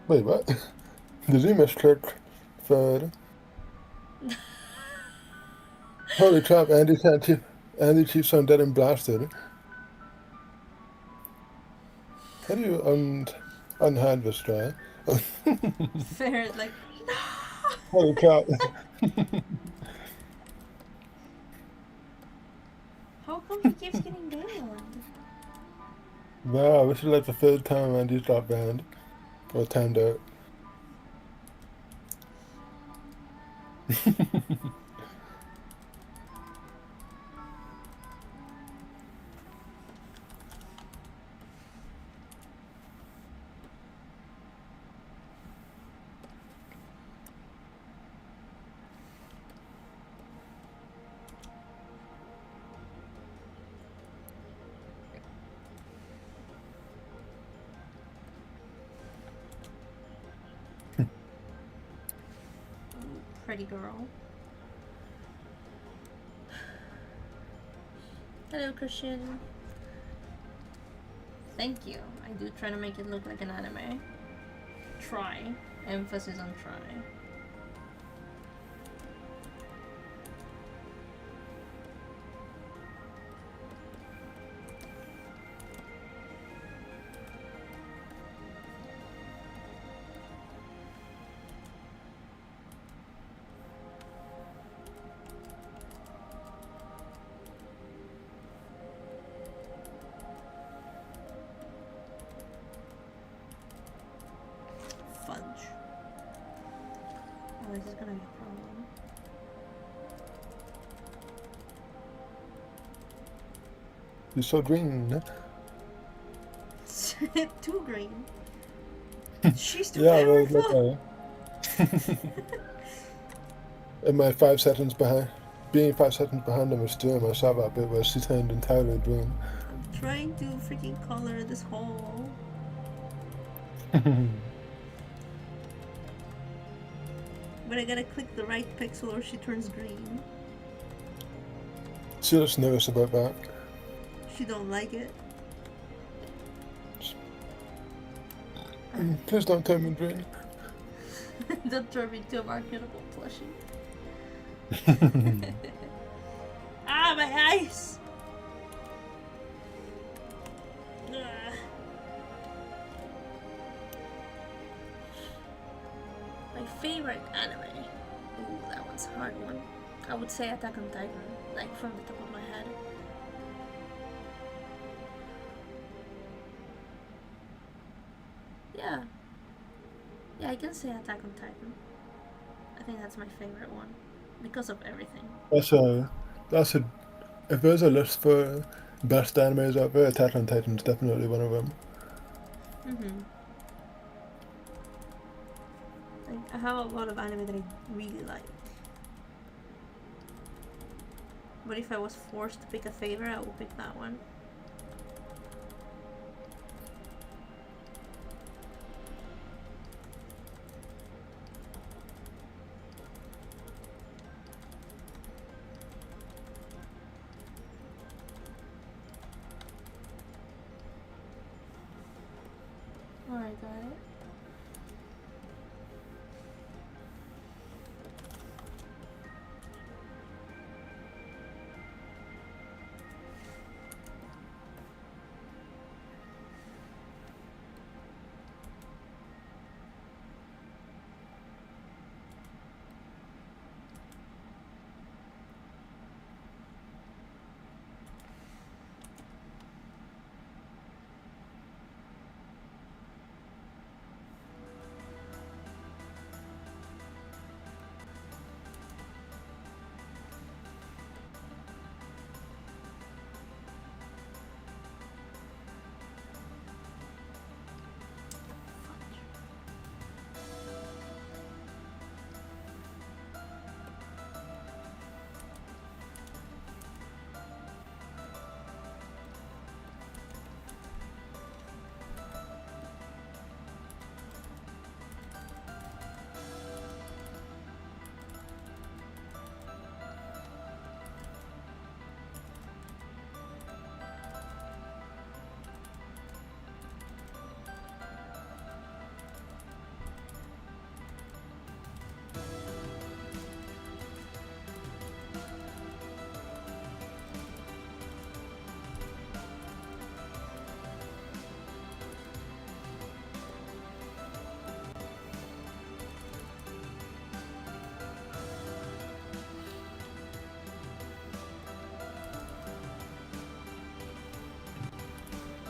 Wait, what? Did you misclick third? Holy crap, Andy keeps on dead and blasted. How do you unhand this guy? Fair, like, no! Holy crap. How come he keeps getting banned? Wow, this is like the third time Andy's got banned. Or timed out. Pretty girl. Hello, Christian. Thank you. I do try to make it look like an anime. Try. Emphasis on try. You're so green. Too green. She's too Yeah, well, powerful. in my 5 seconds behind, being 5 seconds behind them was doing my shot that bit where she turned entirely green. I'm trying to freaking color this hole. But I gotta click the right pixel or she turns green. She looks nervous about that. She don't like it. Please don't turn me green. Don't turn me into a marketable plushie. Ah, my eyes! Ugh. My favorite anime. Ooh, that one's a hard one. I would say Attack on Titan, like from the top of my head. Yeah. Yeah, I can say Attack on Titan. I think that's my favorite one. Because of everything. That's a, if there's a list for best animes out there, Attack on Titan's definitely one of them. Mm-hmm. Like, I have a lot of anime that I really like. But if I was forced to pick a favorite, I would pick that one. Alright, got it.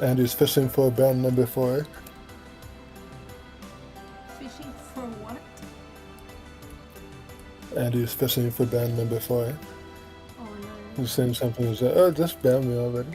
And he's fishing for band number 4. Fishing for what? And he's fishing for band number 4. Oh no. He's saying something, he's like, oh, just banned me already.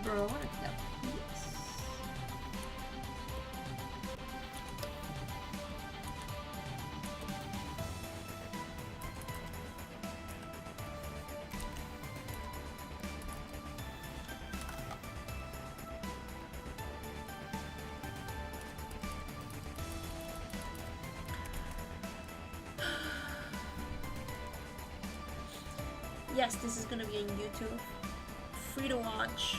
Bro, I wanna pick up this. Yes, this is gonna be on YouTube. Free to watch.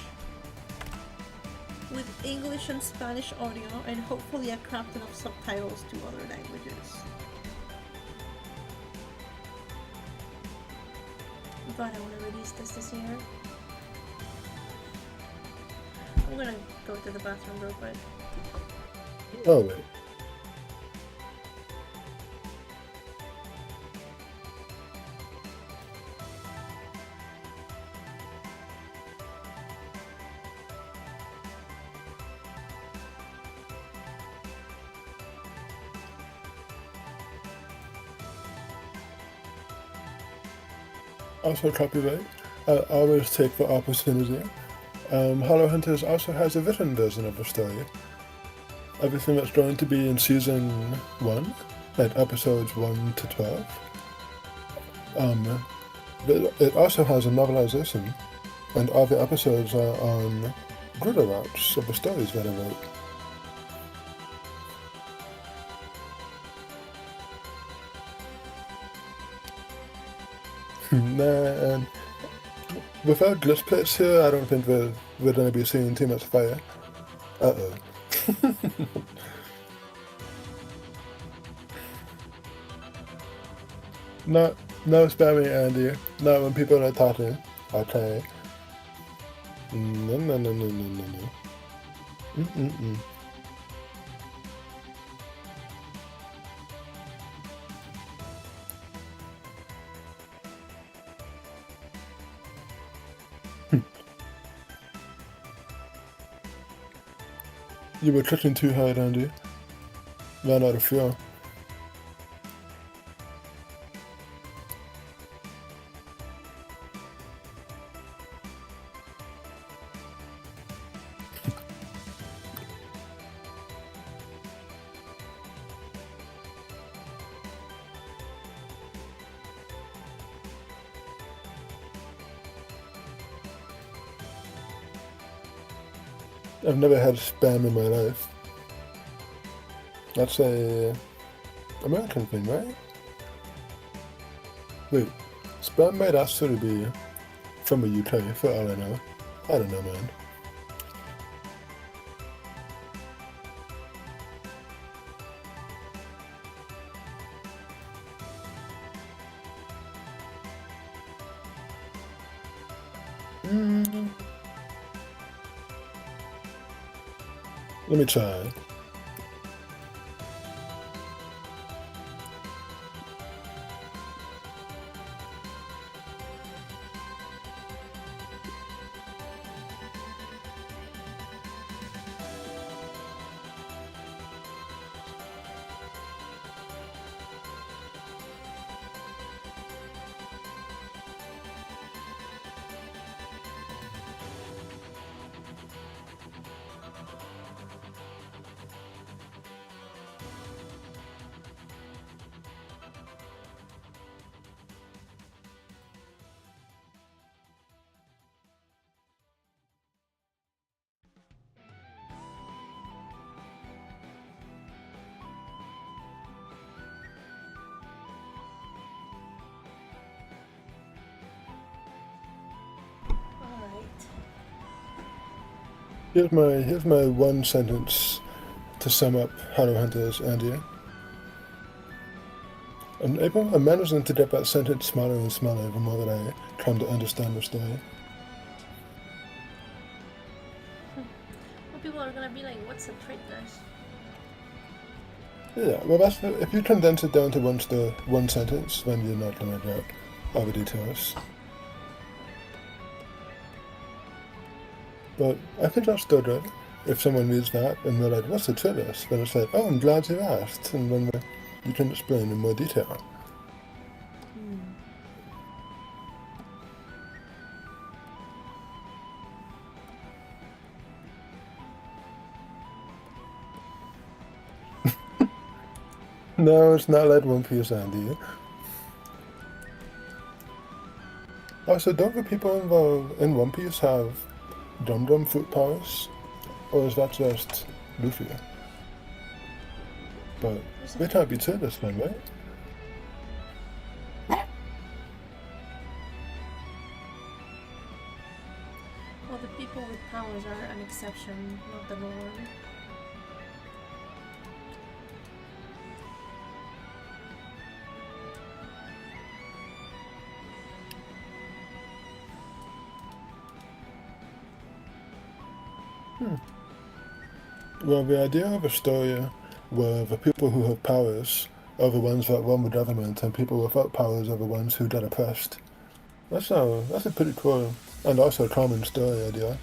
With English and Spanish audio and hopefully a crap ton of subtitles to other languages. God, I want to release this year. I'm gonna go to the bathroom real quick. Oh, wait. Also copyright. I always take the opportunity. Hollow Hunters also has a written version of the story. Everything that's going to be in season 1, like episodes 1 to 12. It also has a novelization, and all the episodes are on Gruder routes of the stories that I wrote. Nah, and without glitch plates here, I don't think we're going to be seeing too much fire. Uh-oh. No spamming, Andy. Not when people are talking. Okay. No, no, no, no, no, no, no. Mm-mm-mm. You were clicking too hard, Andy. Ran out of fuel. I've never had spam in my life. That's a American thing, right? Wait, spam might actually be from the UK, for all I know. I don't know, man. Let me try. Here's my one sentence to sum up Hollow Hunters, Andy. I'm managing to get that sentence smaller and smaller the more that I come to understand the story. Well, people are gonna be like, what's a trait guys? Yeah, well, if you condense it down to one sentence, then you're not gonna get all the details. But I think that's still good. If someone reads that and they're like, what's the trait list? Then it's like, oh, I'm glad you asked. And then you can explain in more detail. No, it's not like One Piece, Andy. Also, don't the people involved in One Piece have Dum fruit powers? Or is that just Luffy? But they can't be this then, right? Well, the people with powers are an exception, not the norm. Well, the idea of a story where the people who have powers are the ones that run the government and people without powers are the ones who get oppressed. That's a pretty cool and also common story idea.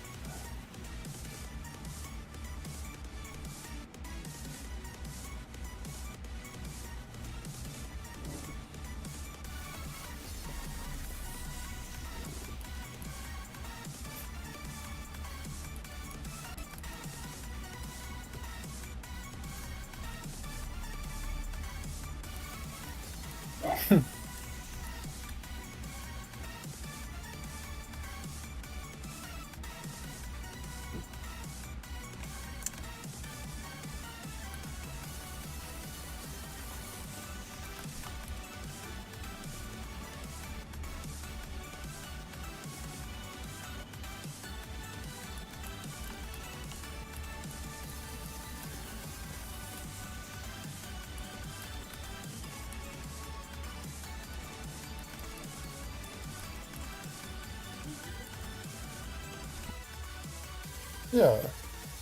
Yeah,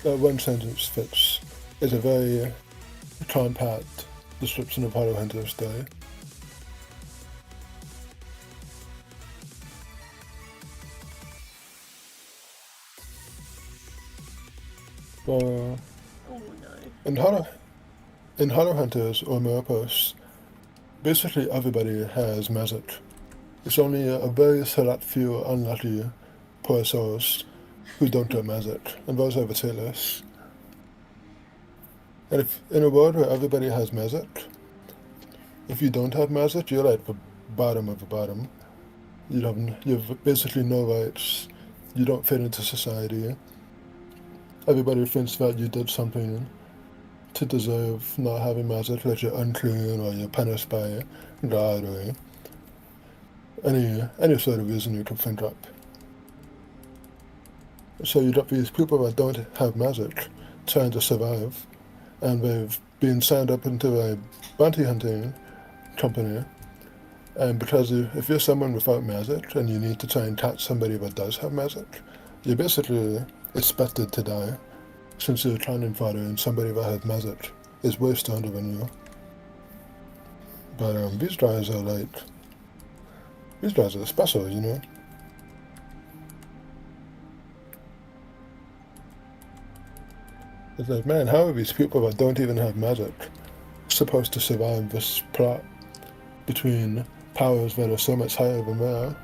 that one sentence fits. It's a very compact description of how to handle a story. Well, Oh no. in Hollow Hunters or Meropos, basically everybody has magic. It's only a very select few unlucky poor souls who don't get magic, and those are the tailors. And if in a world where everybody has magic, if you don't have magic, you're like the bottom of the bottom. You have basically no rights. You don't fit into society. Everybody thinks that you did something to deserve not having magic, like you're unclean or you're punished by God or any sort of reason you could think up. So you got these people that don't have magic trying to survive, and they've been signed up into a bounty hunting company. And because if you're someone without magic and you need to try and catch somebody that does have magic, you're basically expected to die, since you're a cannon fodder and somebody that has magic is way stronger than you. But these guys are special, you know? It's like, man, how are these people that don't even have magic supposed to survive this plot between powers that are so much higher than they are?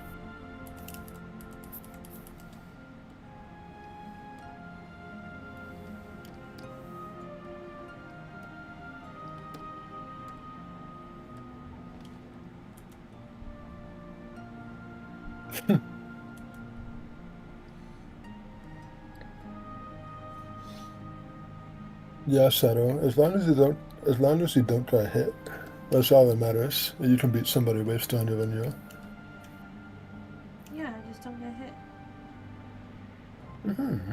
Yeah, Shadow. As long as you don't get hit, that's all that matters. You can beat somebody way stronger than you. Yeah, I just don't get hit. Mm-hmm.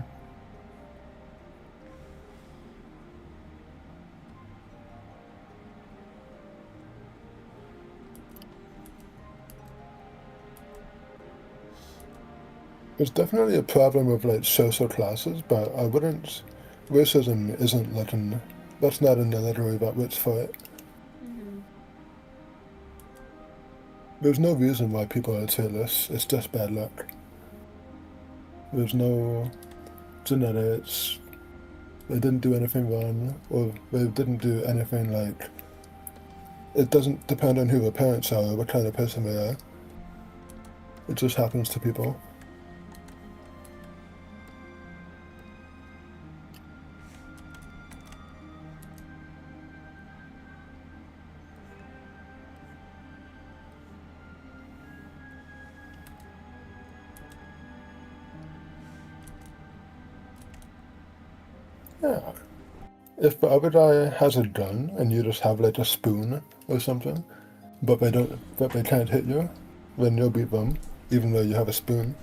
There's definitely a problem with like social classes, but I wouldn't. Racism isn't letting. That's not in the literary that works for it. Mm-hmm. There's no reason why people are tailors. It's just bad luck. There's no genetics. They didn't do anything wrong, or they didn't do anything like. It doesn't depend on who their parents are or what kind of person they are. It just happens to people. Yeah. If the other guy has a gun and you just have like a spoon or something, but they can't hit you, then you'll beat them, even though you have a spoon.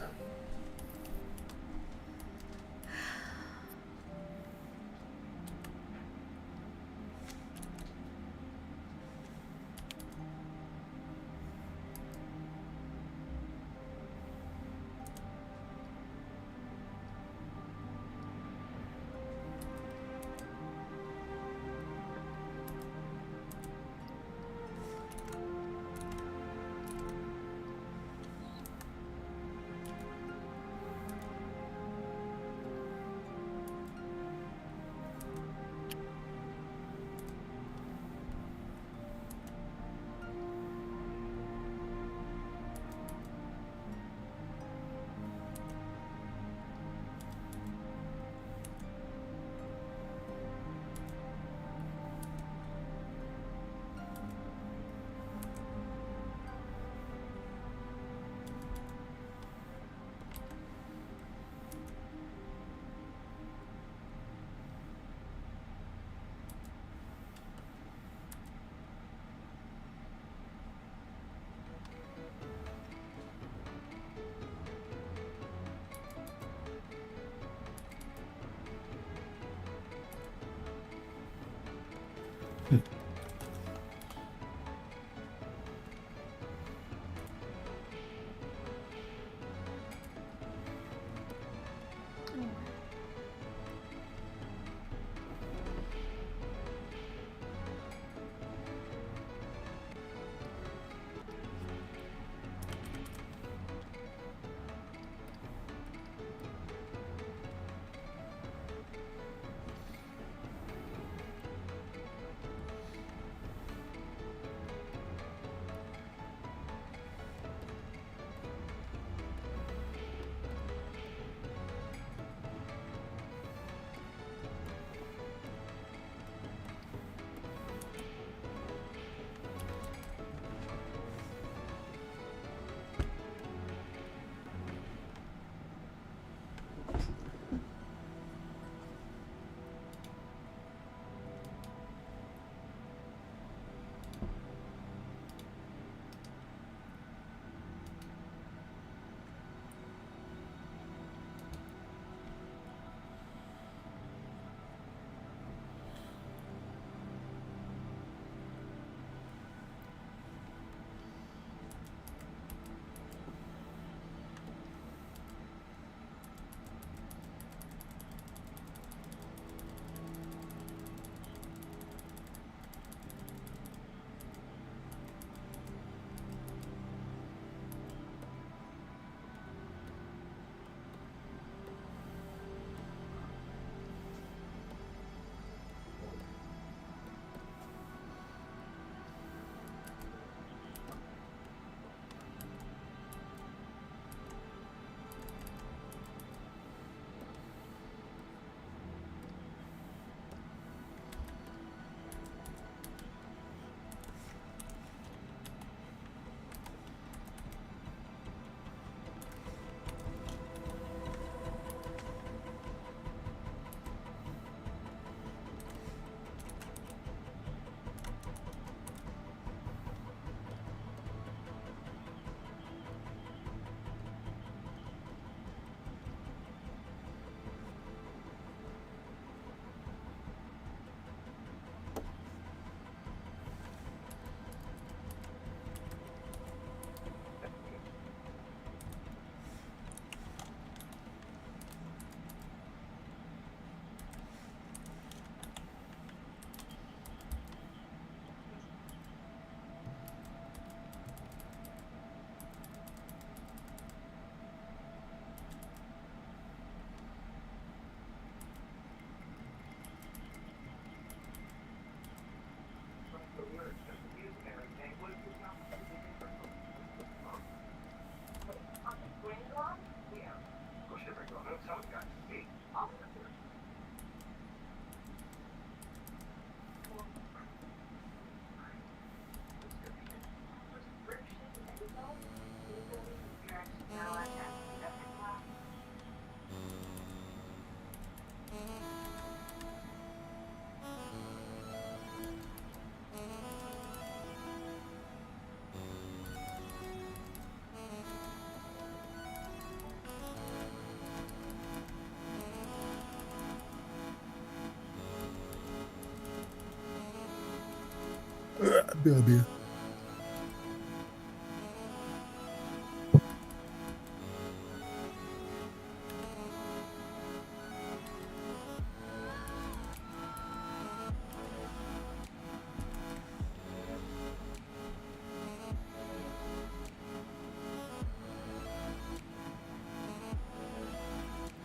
Baby.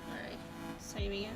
Alright, saving it.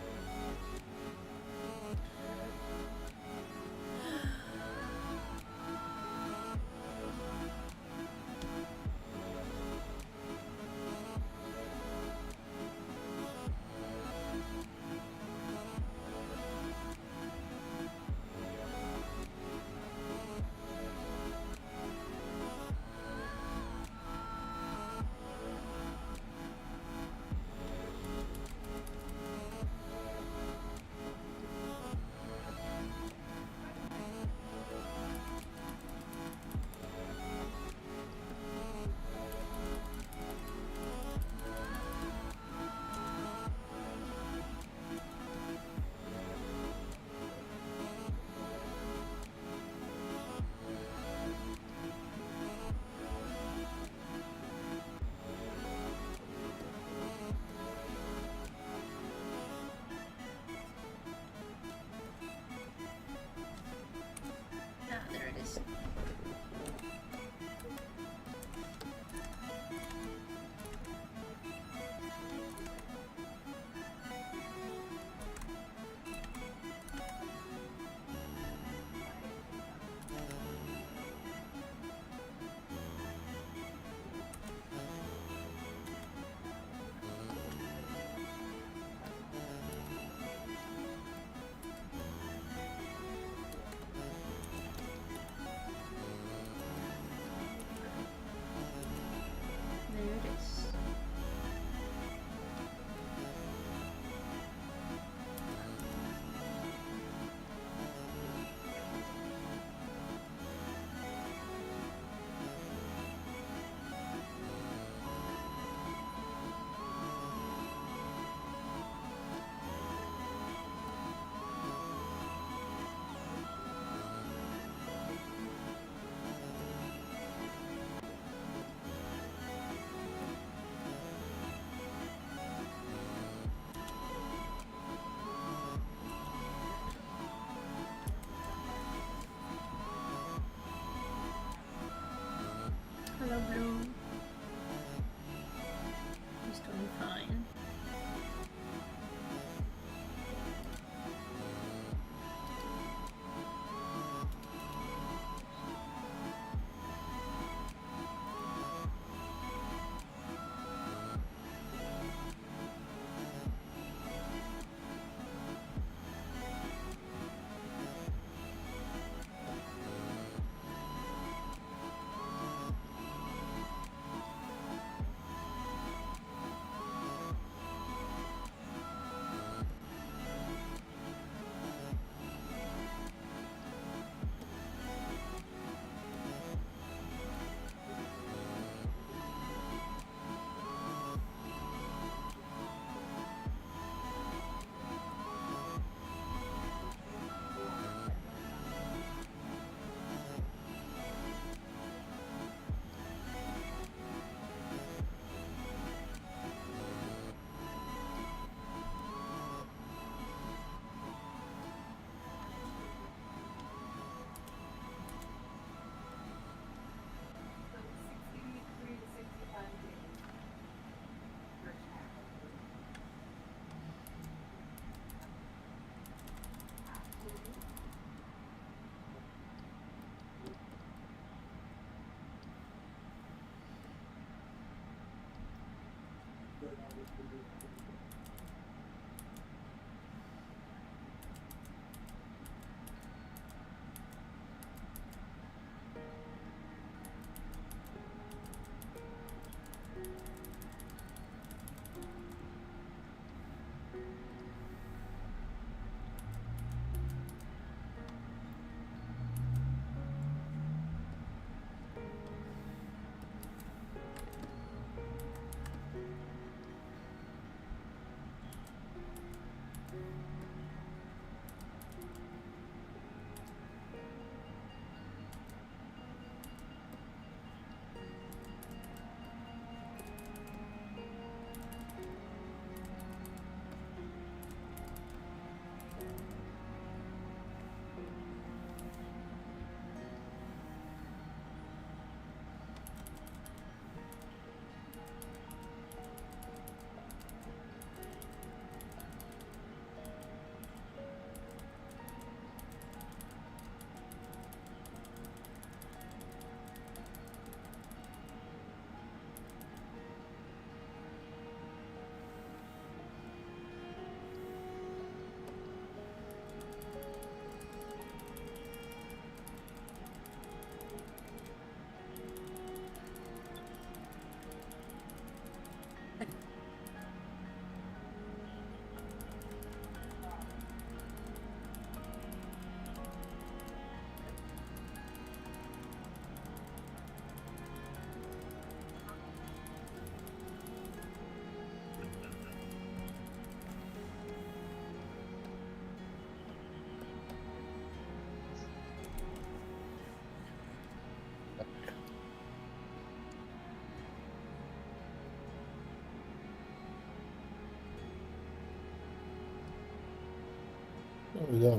Oh, yeah.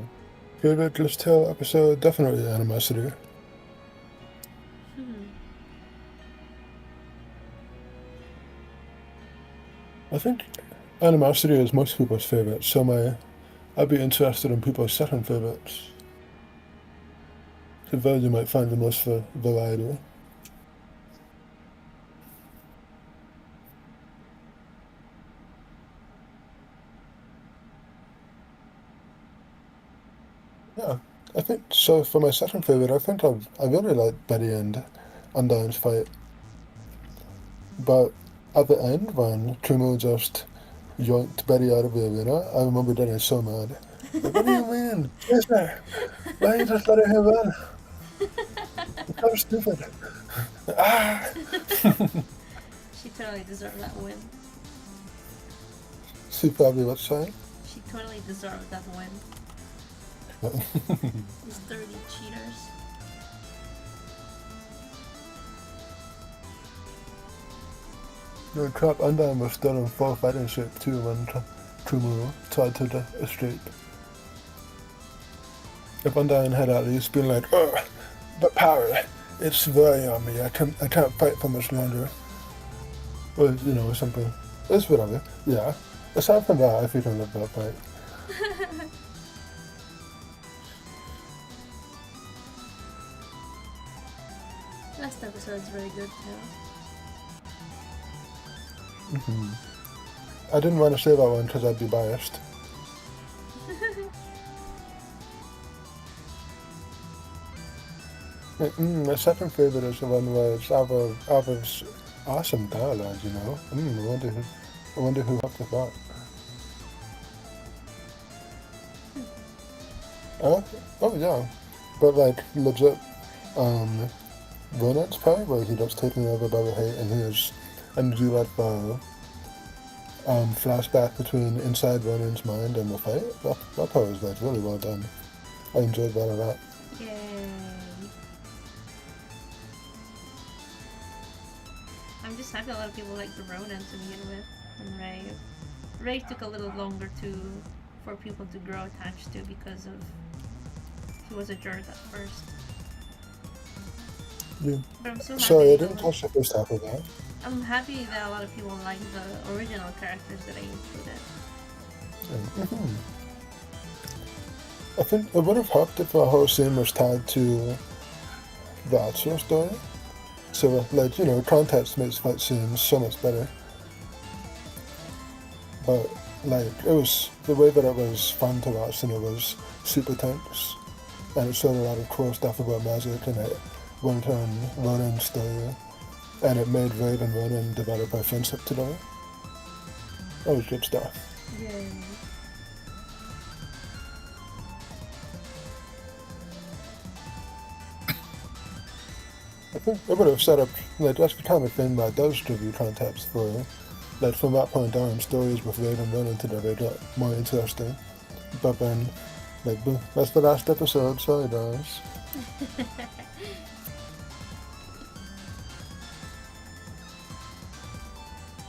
Favorite Let's Tell episode? Definitely Animosity. Hmm. I think Animosity is most people's favorite, so I'd be interested in people's second favorites. So those you might find the most variety. Yeah, I think so. For my second favorite, I think I really like Betty and Undyne's fight, but at the end when Trumo just yoinked Betty out of the arena, I remember getting so mad. Like, what do you mean? Sister, why are you just letting her win? It's so stupid. Ah! She totally deserved that win. See probably what's saying? She totally deserved that win. These dirty cheaters. No, crap, Undyne was still in full fighting shape too when Trumo tried to escape. If Undyne had at least been like, oh, but power, it's very on me, I can't fight for much longer. Or, something. It's whatever. Yeah. Aside from that, I think I love that fight. Last episode's very good too. I didn't want to say that one because I'd be biased. My second favorite is the one where it's Alva's awesome dialogue, I wonder who hooked with that. Oh yeah. But like legit, Ronan's part where he gets taken over by the hate and you let the flashback between inside Ronan's mind and the fight. That part was like really well done. I enjoyed that a lot. Yay. I'm just happy a lot of people like the Ronan to begin with, and Ray. Ray took a little longer for people to grow attached to because of he was a jerk at first. Yeah. But I'm so happy. Sorry, I didn't catch the first half of that. I'm happy that a lot of people like the original characters that I included. I think it would have helped if the whole scene was tied to the actual story. So, like, context makes fight scenes so much better. But, like, it was the way that it was fun to watch, and it was super tense. And it showed a lot of cool stuff about magic, and it went on Ronan's story. And it made Raven and Ronan develop a friendship together. That was good stuff. Yay. I think it would have set up, like, that's the kind of thing that does give you context for, like, from that point on, stories with Raven and Ronan together got more interesting. But then, like, that's the last episode, sorry guys.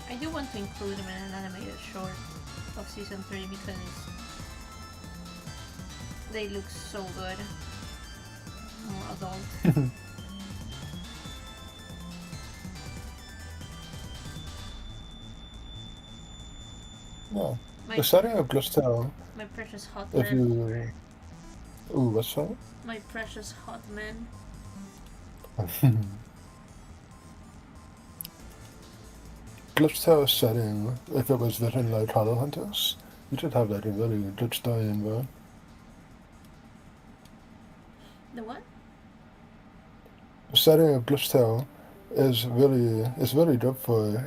I do want to include them in an animated short of season 3 because they look so good. More adult. No. The setting of Glistel, My precious hot if man. you... Ooh, what's that? My precious hot man. Glistel's setting, if it was written like Hollow Hunters, you should have like a really good story in there. The what? The setting of Glistel is really good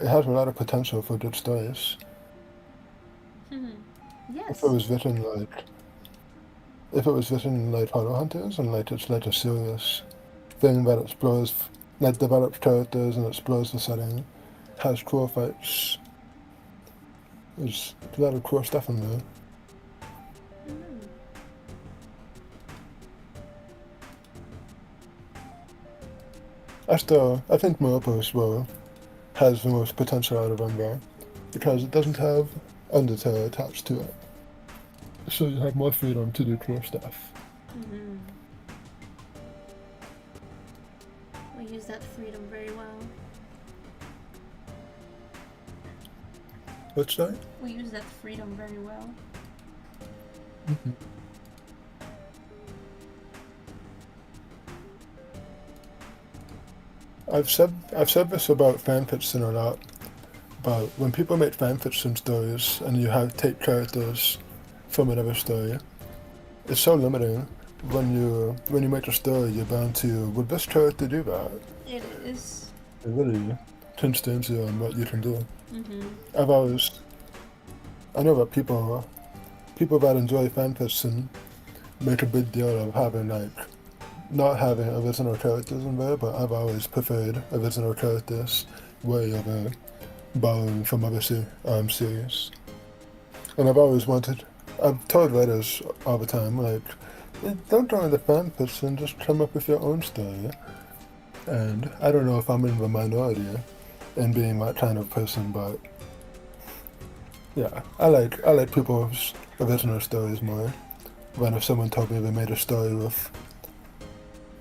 it has a lot of potential for good stories. Yes. If it was written like Hollow Hunters and like it's like a serious thing that explores, like develops characters and explores the setting, has cool fights. There's a lot of cool stuff in there. I think Meropos has the most potential out of Umber because it doesn't have Undertale attached to it. so you have more freedom to do cool stuff. Mm-hmm. We use that freedom very well. What's that? We use that freedom very well. Mm-hmm. I've said this about fanfiction a lot, but when people make fanfiction stories and you have take characters from another story, it's so limiting. When you make a story, you're bound to would this character do that? It is. It really constrains you on what you can do. Mm-hmm. I've always I know that people that enjoy fanfiction make a big deal of having not having original characters in there, but I've always preferred original characters way over borrowing from other series. And I've told writers all the time, like, don't join the fanfiction, just come up with your own story. And I don't know if I'm in the minority in being that kind of person, but yeah, I like people's original stories more than if someone told me they made a story with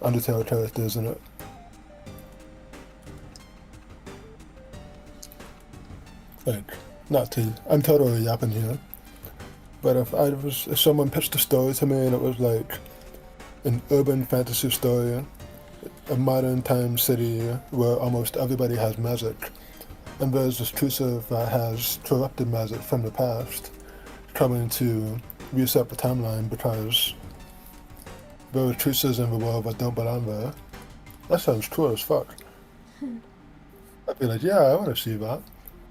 Undertale characters in it. Like, not to, I'm totally yapping here, but if someone pitched a story to me and it was like an urban fantasy story, a modern time city where almost everybody has magic, and there's this creature that has corrupted magic from the past coming to reset the timeline because there are creatures in the world that don't belong there. That sounds cool as fuck. I'd be like, yeah, I want to see that.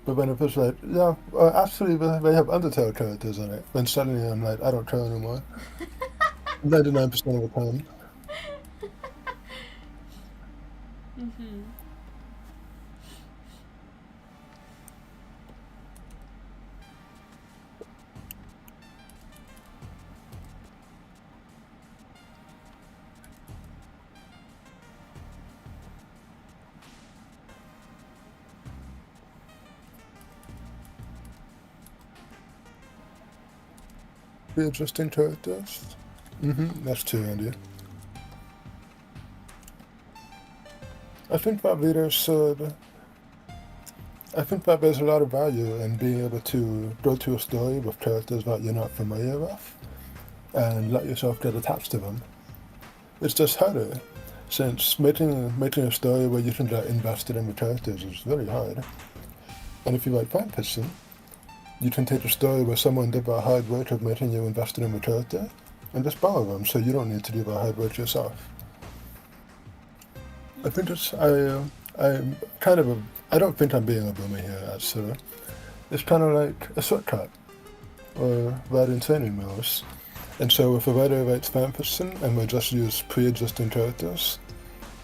But then if it's like, yeah, actually they have Undertale characters in it, then suddenly I'm like, I don't care anymore. 99% of the time. Mm-hmm. The interesting characters. That's too handy. I think that readers should. I think that there's a lot of value in being able to go to a story with characters that you're not familiar with and let yourself get attached to them. It's just harder, since making a story where you can get invested in the characters is very hard. And if you write fanfiction, you can take a story where someone did the hard work of making you invested in the character and just borrow them, so you don't need to do the hard work yourself. I think I'm kind of I don't think I'm being a boomer here, actually. It's kind of like a shortcut, or writing training wheels. And so if a writer writes fanfiction and they just use pre-existing characters,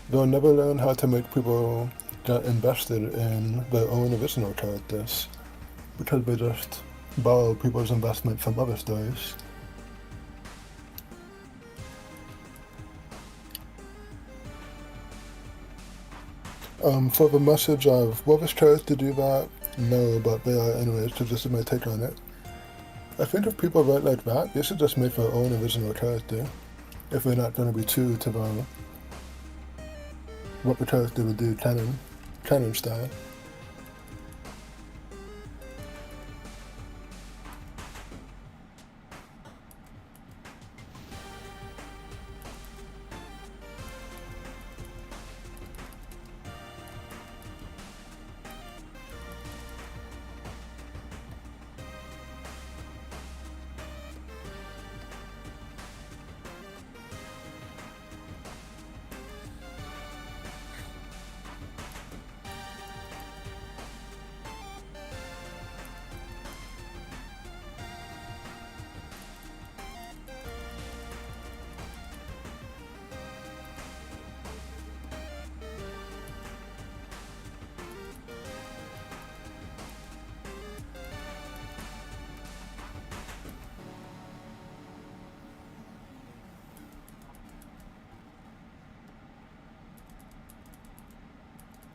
they'll never learn how to make people get invested in their own original characters, because they just borrow people's investment from other stories. For the message of, will this character do that? No, but they are anyways, so this is my take on it. I think if people write like that, they should just make their own original character, if they're not going to be true to what the character would do canon style.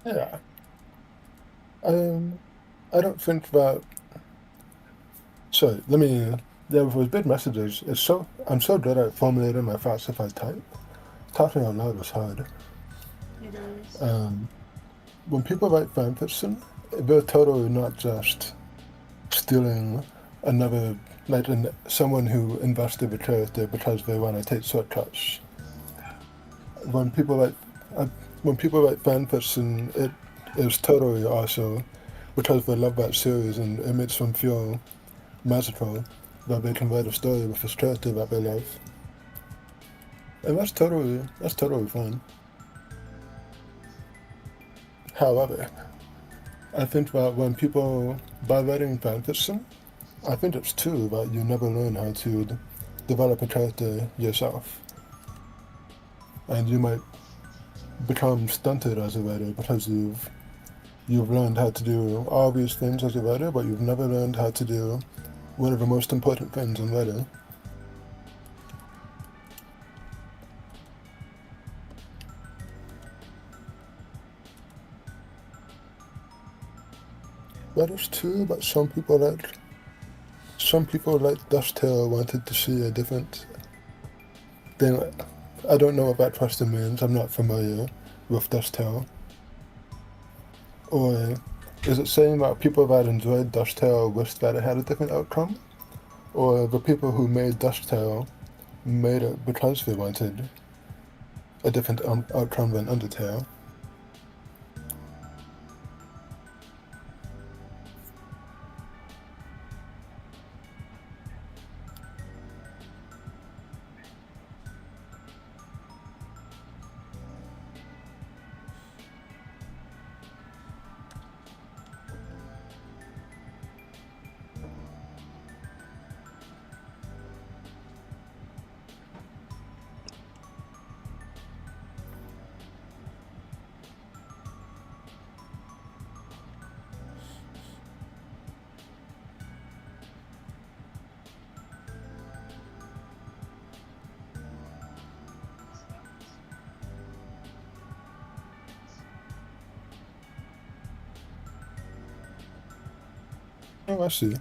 Yeah. Um, I don't think that. Sorry, let me There was big messages. I'm so good at formulating my thoughts if I type. Talking out loud is hard. It is. When people write fan fiction, they're totally not just stealing another, like someone who invested the character because they want to take shortcuts. When people write, uh, when people write fan fiction, it is totally also because they love that series and it makes them feel magical that they can write a story with this character that they love, and that's totally fine. However, I think that when people by writing fan fiction, I think it's true that you never learn how to develop a character yourself, and you might become stunted as a writer because you've learned how to do all these things as a writer, but you've never learned how to do one of the most important things in writing. That is true, but some people like Dusttail wanted to see a different thing. I don't know what that question means. I'm not familiar with Dusttail. Or is it saying that people that enjoyed Dusttail wished that it had a different outcome? Or the people who made Dusttail made it because they wanted a different outcome than Undertale? Oh, I see.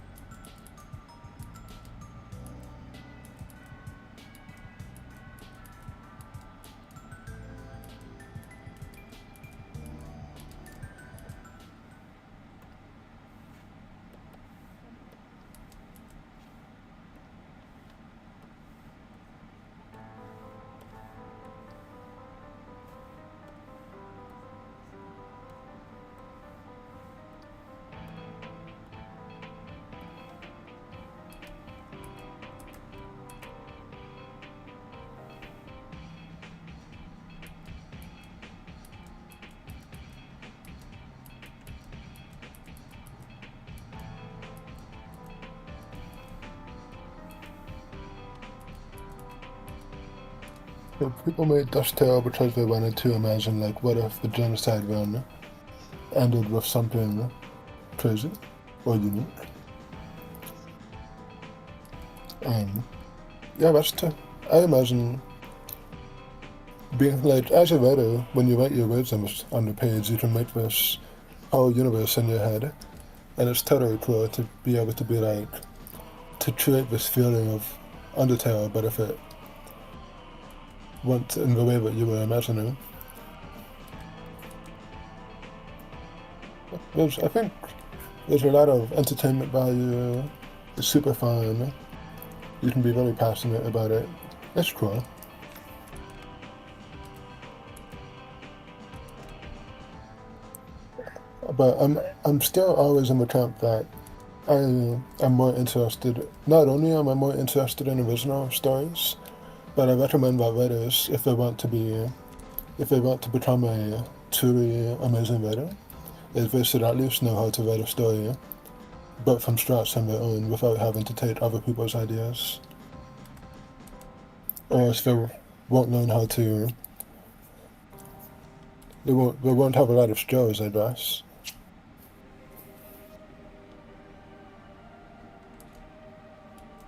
So people made Dusttail because they wanted to imagine, like, what if the genocide run ended with something crazy or unique? Um, yeah, that's true. I imagine being like, as a writer, when you write your words on the page, you can make this whole universe in your head, and it's totally cool to be able to be like, to create this feeling of Undertale, but if it went in the way that you were imagining. I think there's a lot of entertainment value. It's super fun. You can be really passionate about it. It's cool. But I'm still always in the camp that I am more interested. Not only am I more interested in original stories, but I recommend that writers, if they want to become a truly amazing writer, is they should at least know how to write a story, but from scratch on their own, without having to take other people's ideas. Or else they won't learn how to. They won't have a lot of skills, I guess.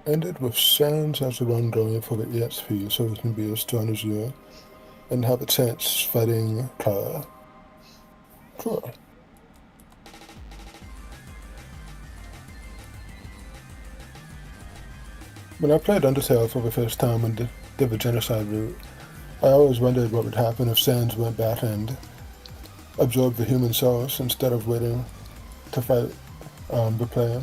Ended with sounds as the one going for the EXP, so it can be as strong as you, and have a chance fighting Kara. Cool. When I played Undertale for the first time and did the genocide route, I always wondered what would happen if Sans went back and absorbed the human souls instead of waiting to fight the player.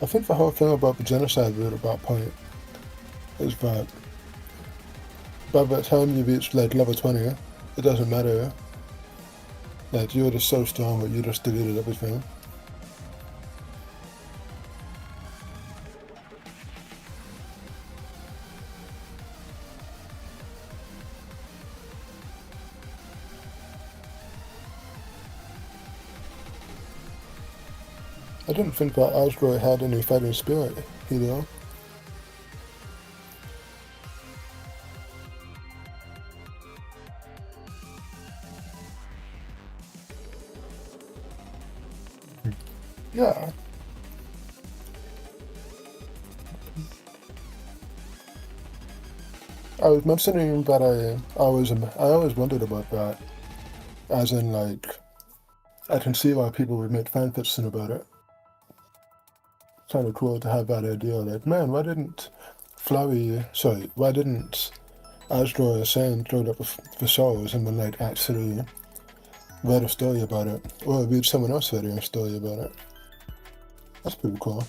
I think the whole thing about the genocide route at that point is that by the time you reach like level 20, it doesn't matter. Like you're just so strong that you just deleted everything. I didn't think that Asgore had any fighting spirit, you know? Yeah. I was mentioning that I always wondered about that, as in like, I can see why people would make fanfiction about it. It's kind of cool to have that idea, like, man, why didn't Asgore or Sand throw up the souls and then like actually write a story about it, or read someone else writing a story about it. That's pretty cool.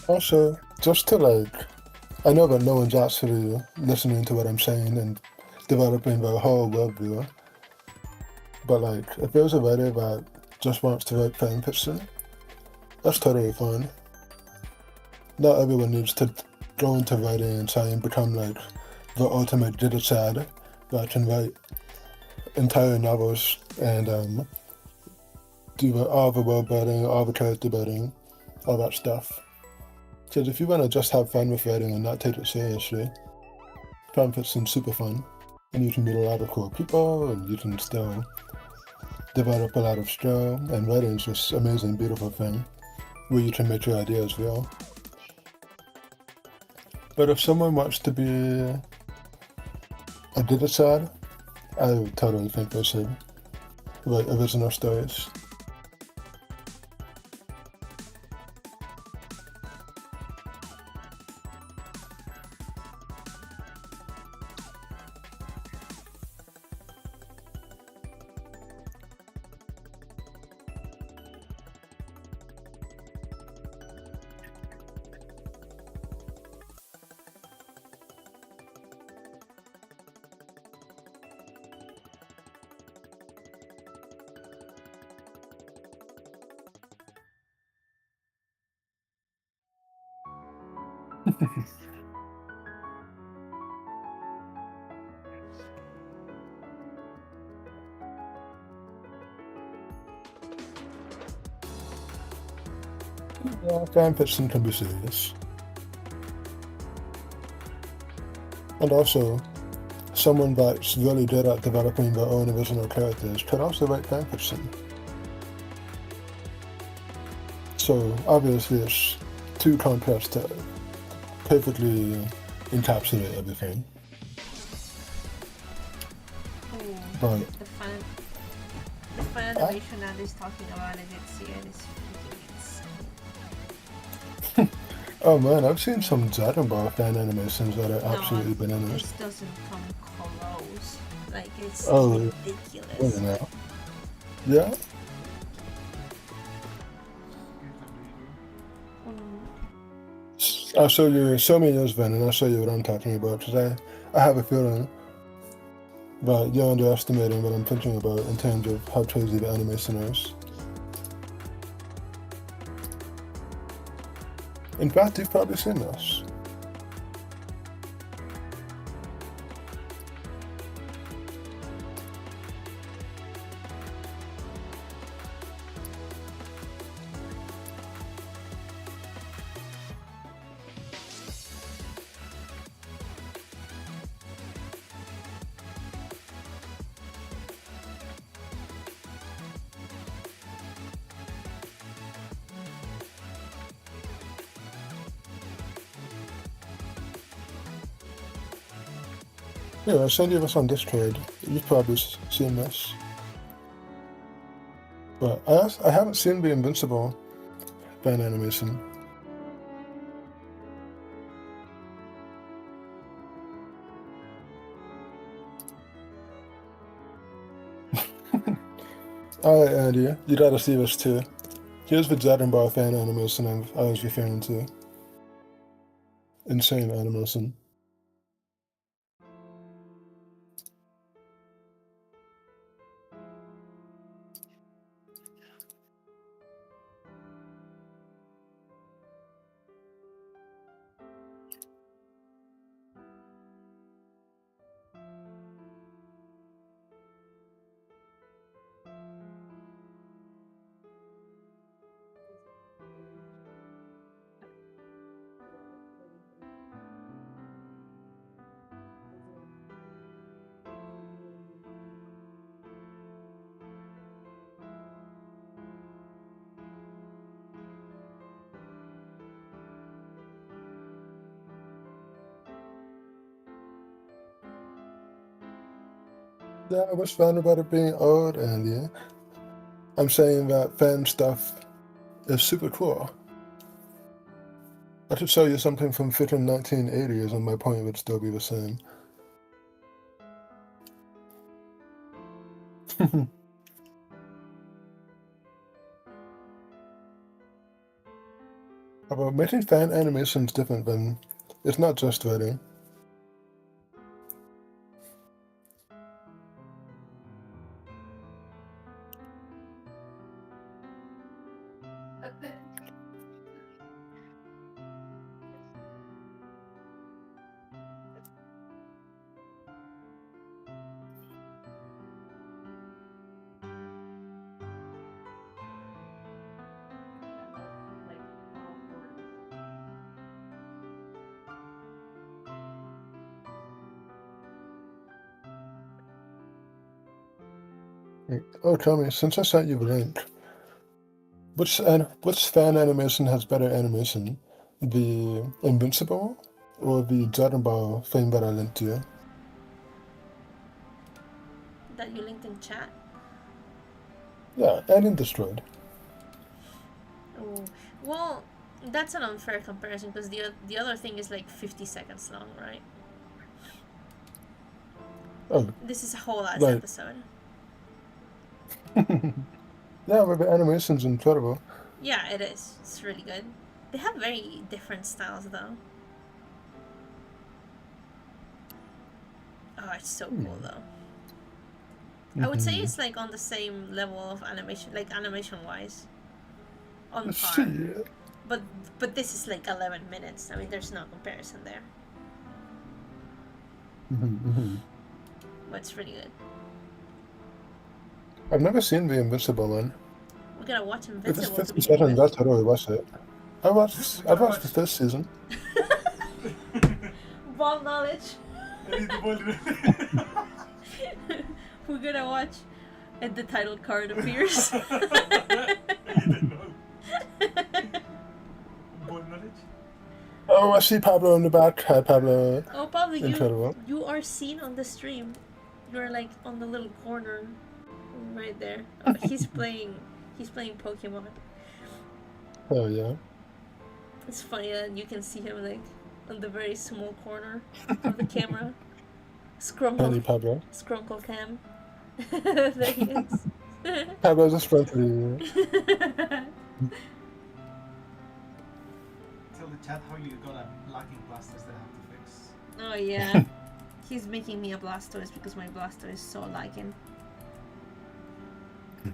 Also, just to like, I know that no one's actually listening to what I'm saying and developing the whole worldview, but like, if there's a writer that just wants to write fanfiction, that's totally fine. Not everyone needs to go into writing and try and become like the ultimate digicad that can write entire novels and do all the world building, all the character building, all that stuff. Because if you want to just have fun with writing and not take it seriously, fanfiction's super fun. And you can meet a lot of cool people, and you can still develop a lot of skill, and writing's just amazing, beautiful thing, where you can make your ideas real. But if someone wants to be a digicide, I would totally think they should write original stories. Yeah, fanfiction can be serious. And also, someone that's really good at developing their own original characters can also write fanfiction. So obviously it's too complex to perfectly encapsulate everything. But the fan animation that is talking about it, it's oh man, I've seen some Dragon Ball fan animations that are absolutely bananas. This doesn't come close. Like, it's ridiculous. Now. Yeah? I'll show me yours then, and I'll show you what I'm talking about, because I have a feeling But you're underestimating what I'm thinking about in terms of how crazy the animation is. In fact, you've probably seen this. Yeah, I'll send you this on Discord. You've probably seen this. But I haven't seen the Invincible fan animation. Alright, Andy, you gotta see this too. Here's the Dragon Ball fan animation I was referring to. Insane animation. Yeah, I was fun about it being old, Andy. I'm saying that fan stuff is super cool. I could show you something from freaking 1980s and my point would still be the same. About making fan animations different than it's not just writing. Oh, tell me, since I sent you the link, which fan animation has better animation? The Invincible or the Dragon Ball thing that I linked to you? That you linked in chat? Yeah, and in Destroyed. Oh, well, that's an unfair comparison because the other thing is like 50 seconds long, right? Oh, This is a whole ass right. episode. Yeah, but the animation's incredible. Yeah, it is. It's really good. They have very different styles though. Oh, it's so cool though. I would say it's like on the same level of animation, like animation wise, on Let's par. see. But this is like 11 minutes. I mean, there's no comparison there. But it's really good. I've never seen the Invincible one. We're gonna watch If it's Invincible to 50 begin seconds, with. that's how I watch it. I've watched the first season. Ball knowledge. We're gonna watch, and the title card appears. Oh, I see Pablo in the back. Hi, Pablo. Oh, Pablo, Incredible. you are seen on the stream. You're like on the little corner, right there. Oh, he's playing Pokemon. Oh yeah. It's funny that you can see him like on the very small corner of the camera. Honey Pablo. Scrunkle cam. There he is. Pablo's just friendly. Tell the chat how you got a lacking blasters that I have to fix. Oh yeah. He's making me a Blastoise because my Blastoise is so liking.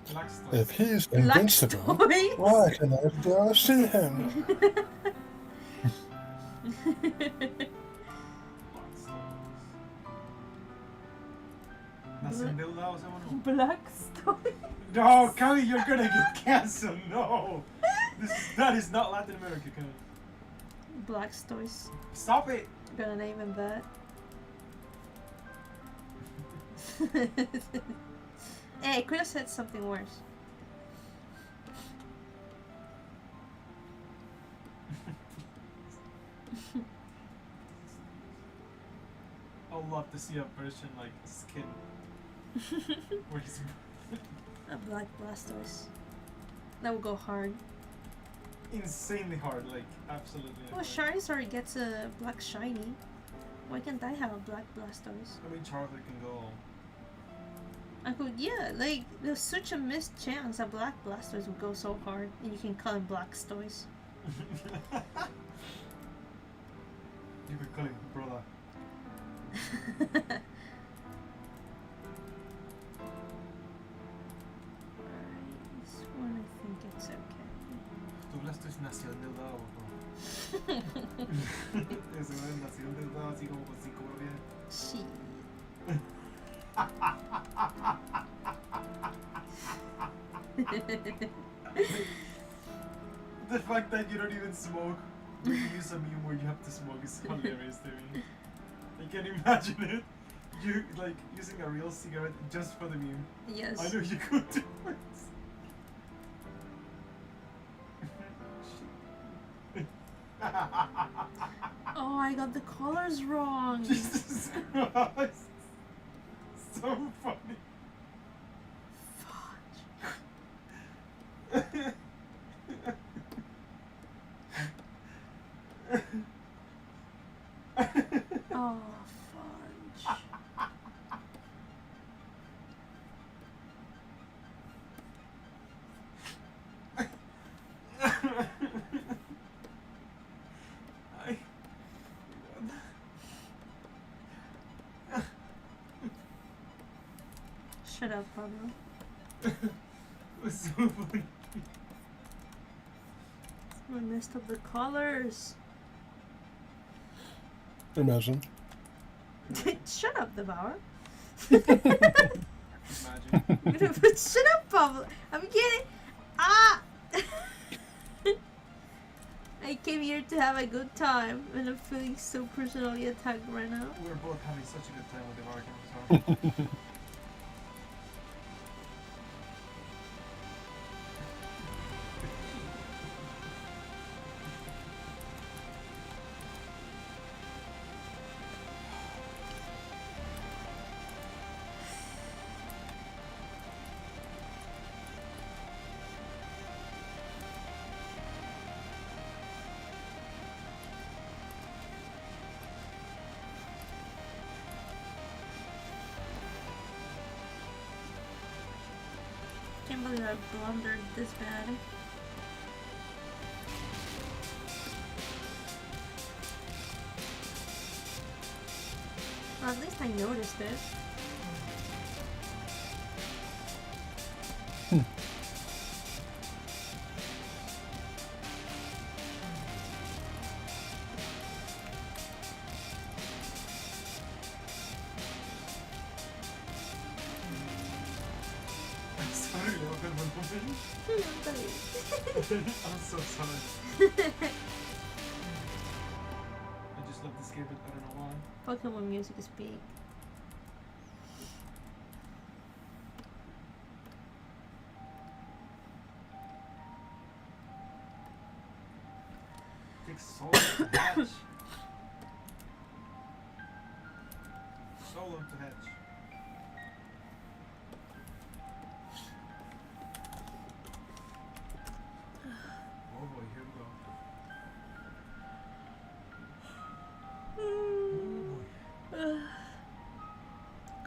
Blastoise. If he's invincible, Blastoise. why can I dare see him? Nación Deudado, se llama. Blastoise. No, Kelly, you're gonna get canceled. No, that is not Latin America, Kelly. Blastoise. Stop it. Gonna name him that. Hey, I could have said something worse. I'd love to see a version like skin where he's A black Blastoise. That would go hard. insanely hard, like absolutely. Well, Charizard gets a black shiny. Why can't I have a black Blastoise? I mean, Charizard can go. I could, yeah, like, there's such a missed chance a black Blastoise would go so hard, and you can call him Blackstoise. You could call him brother. Alright, this one I think it's okay. Tu Blastoise nació endeudado, bro. Ese güey nació endeudado así como con 5 bien. Shit. The fact that you don't even smoke, when you use a meme where you have to smoke is hilarious to me. I can imagine it. You like using a real cigarette just for the meme. Yes. I know you could do it. Oh, I got the colors wrong. Jesus Christ. So funny. Fudge. Oh, fudge. Shut up, Pablo. It was so funny. I messed up the colors. Imagine. Shut up, Devour. Imagine. Shut up, Pablo. I'm kidding. Ah! I came here to have a good time, and I'm feeling so personally attacked right now. We're both having such a good time with the American, so. Can't believe I blundered this bad. Well, at least I noticed it. I'm sorry, Logan, I'm so sorry. I just love this game, but I don't know why. Pokemon music is big. It takes so long to hatch. So long to hatch. Oh boy, here we go.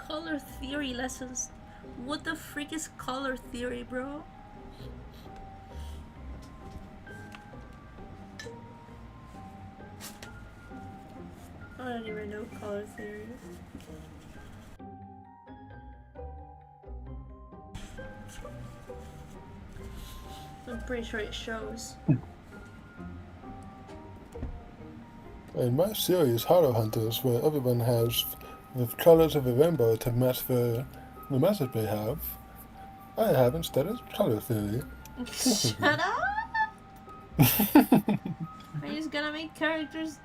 Color theory lessons. What the freak is color theory, bro? I don't even know color theory. I'm pretty sure it shows. In my series, Hollow Hunters, where everyone has the colors of the rainbow to match the message they have, I have instead of color theory. Shut up! Are you just gonna make characters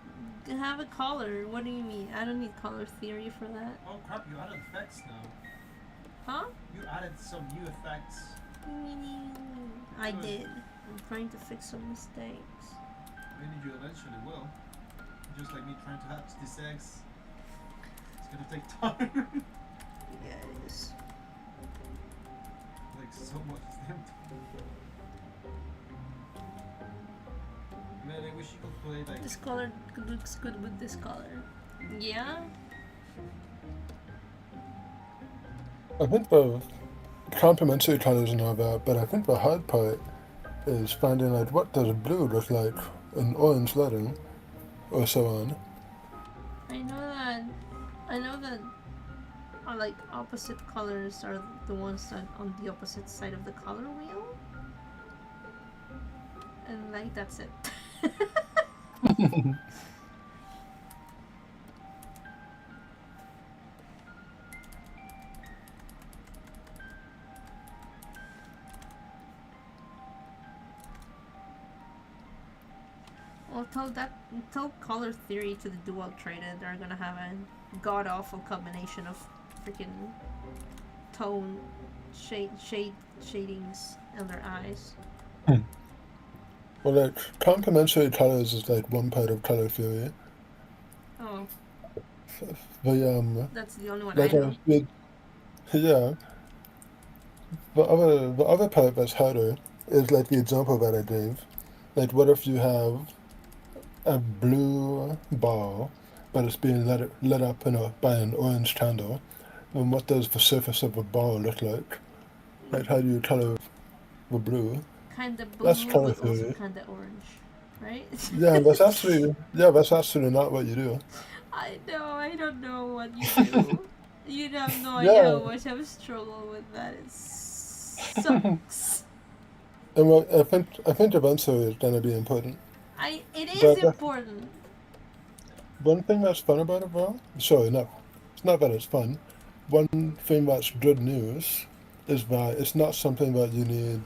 have a color? What do you mean? I don't need color theory for that. Oh crap, you added effects now. Huh? You added some new effects. I did. I'm trying to fix some mistakes. Maybe you eventually will. Just like me trying to hatch these eggs. It's gonna take time. Yes. Like so much time. Man, I wish you could play like. This color looks good with this color. Yeah? I think the complementary colors and all that, but I think the hard part is finding out what does blue look like in orange lettering, or so on. I know that like opposite colors are the ones that on the opposite side of the color wheel. And like that's it. Well, tell color theory to the dual traded. They're gonna have a god awful combination of freaking tone, shadings in their eyes. Well, like, complementary colors is like one part of color theory. Oh, The that's the only one like I know. yeah. The other part that's harder is like the example that I gave. Like, what if you have a blue ball, but it's being lit up by an orange candle? Then what does the surface of the ball look like? Like, how do you color the blue? Kinda That's blue, color but also theory. kinda orange, right? That's actually not what you do. I know. I don't know what you do. You have no idea Yeah. how much I've struggled with that. It sucks. And well, I think the answer is gonna be important. It is But important. one thing that's fun about it, though, sorry, no, it's not that it's fun. One thing that's good news is that it's not something that you need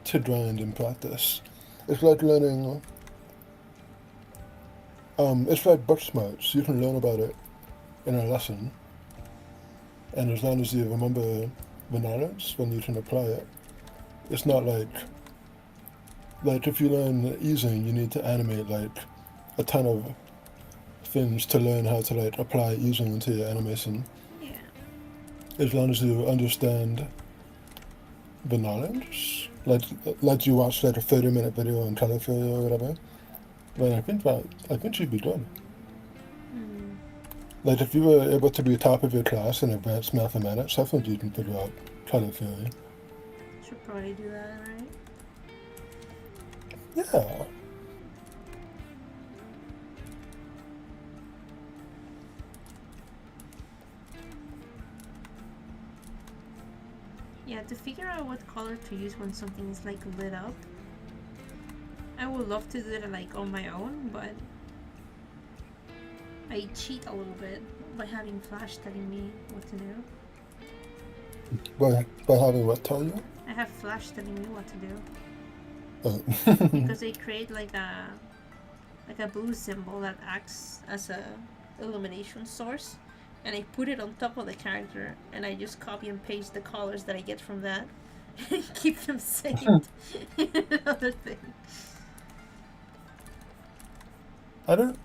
to grind and practice. It's like learning. It's like book smarts. You can learn about it in a lesson, and as long as you remember the knowledge, then you can apply it. It's not like if you learn easing, you need to animate like a ton of things to learn how to like apply easing into your animation. Yeah. As long as you understand the knowledge, like you watch like a 30-minute video on color theory or whatever, then I think you'd be good. Hmm. Like if you were able to be top of your class in advanced mathematics, I think you can figure out color theory. Should probably do that, right? Yeah. Yeah, to figure out what color to use when something is like lit up. I would love to do that like on my own, but I cheat a little bit by having Flash telling me what to do. By having what tell you? I have Flash telling me what to do. Oh. Because they create like a blue symbol that acts as a illumination source, and I put it on top of the character, and I just copy and paste the colors that I get from that and keep them saved in another thing. I don't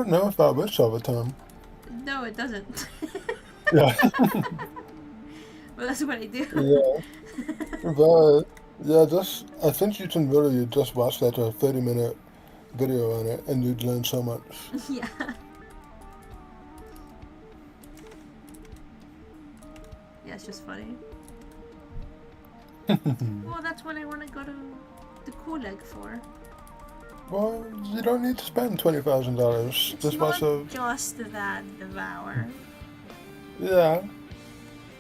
know if that works all the time. No, it doesn't. Yeah. But that's what I do. Yeah. But yeah, I think you can really just watch like a 30-minute video on it and you'd learn so much. Yeah. Yeah, it's just funny. Well, that's what I want to go to the Kuleg for. Well, you don't need to spend $20,000. It's This not much of just that, Devour. yeah.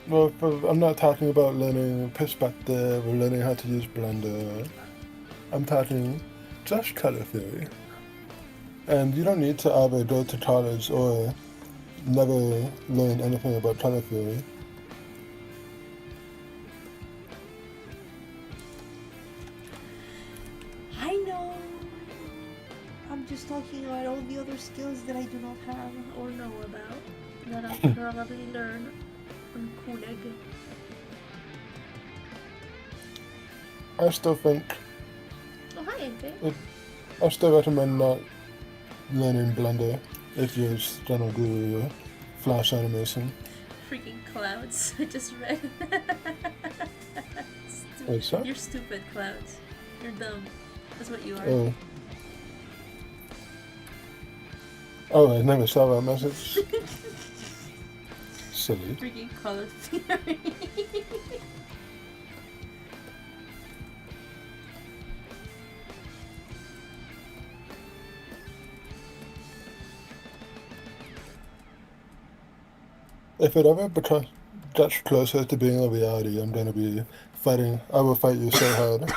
Well, I'm not talking about learning perspective or learning how to use Blender. I'm talking just color theory. And you don't need to either go to college or never learn anything about color theory. I know. I'm just talking about all the other skills that I do not have or know about that I'll probably learn on Kuleg. I still think, Oh, hi, Ente. I still recommend not learning Blender if you're just gonna do flash animation. Freaking clouds. I just read. What's that? You're stupid, clouds. You're dumb. That's what you are. Oh. Oh, I never saw that message. Silly. Freaking color theory. If it ever gets closer to being a reality, I'm gonna be fighting. I will fight you so hard.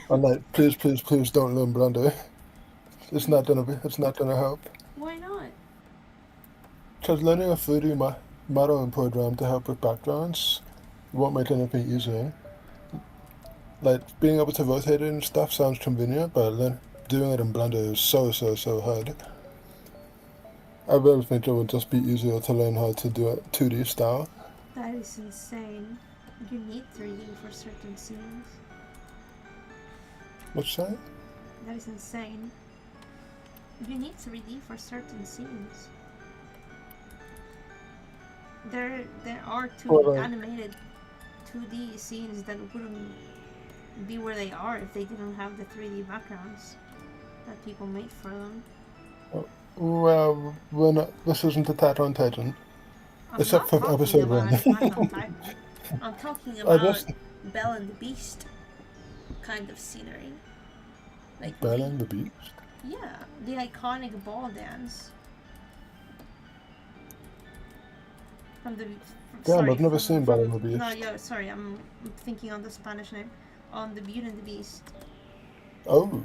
I'm like, please, please, please don't learn Blender. It's not gonna help. Why not? Because learning a 3D modeling program to help with backgrounds won't make anything easier. Like, being able to rotate it and stuff sounds convenient, but doing it in Blender is so hard. I really think it would just be easier to learn how to do it 2D style. That is insane. You need 3D for certain scenes. What's that? That is insane. You need 3D for certain scenes. There are animated 2D scenes that wouldn't be where they are if they didn't have the 3D backgrounds that people made for them. Well, this isn't Attack on Titan. Except for episode 1. I'm talking about Belle and the Beast kind of scenery. Like Belle and the Beast? Yeah, the iconic ball dance. Damn, I've never seen Belle and the Beast. No, yeah, sorry, I'm thinking on the Spanish name. On the Beauty and the Beast. Oh.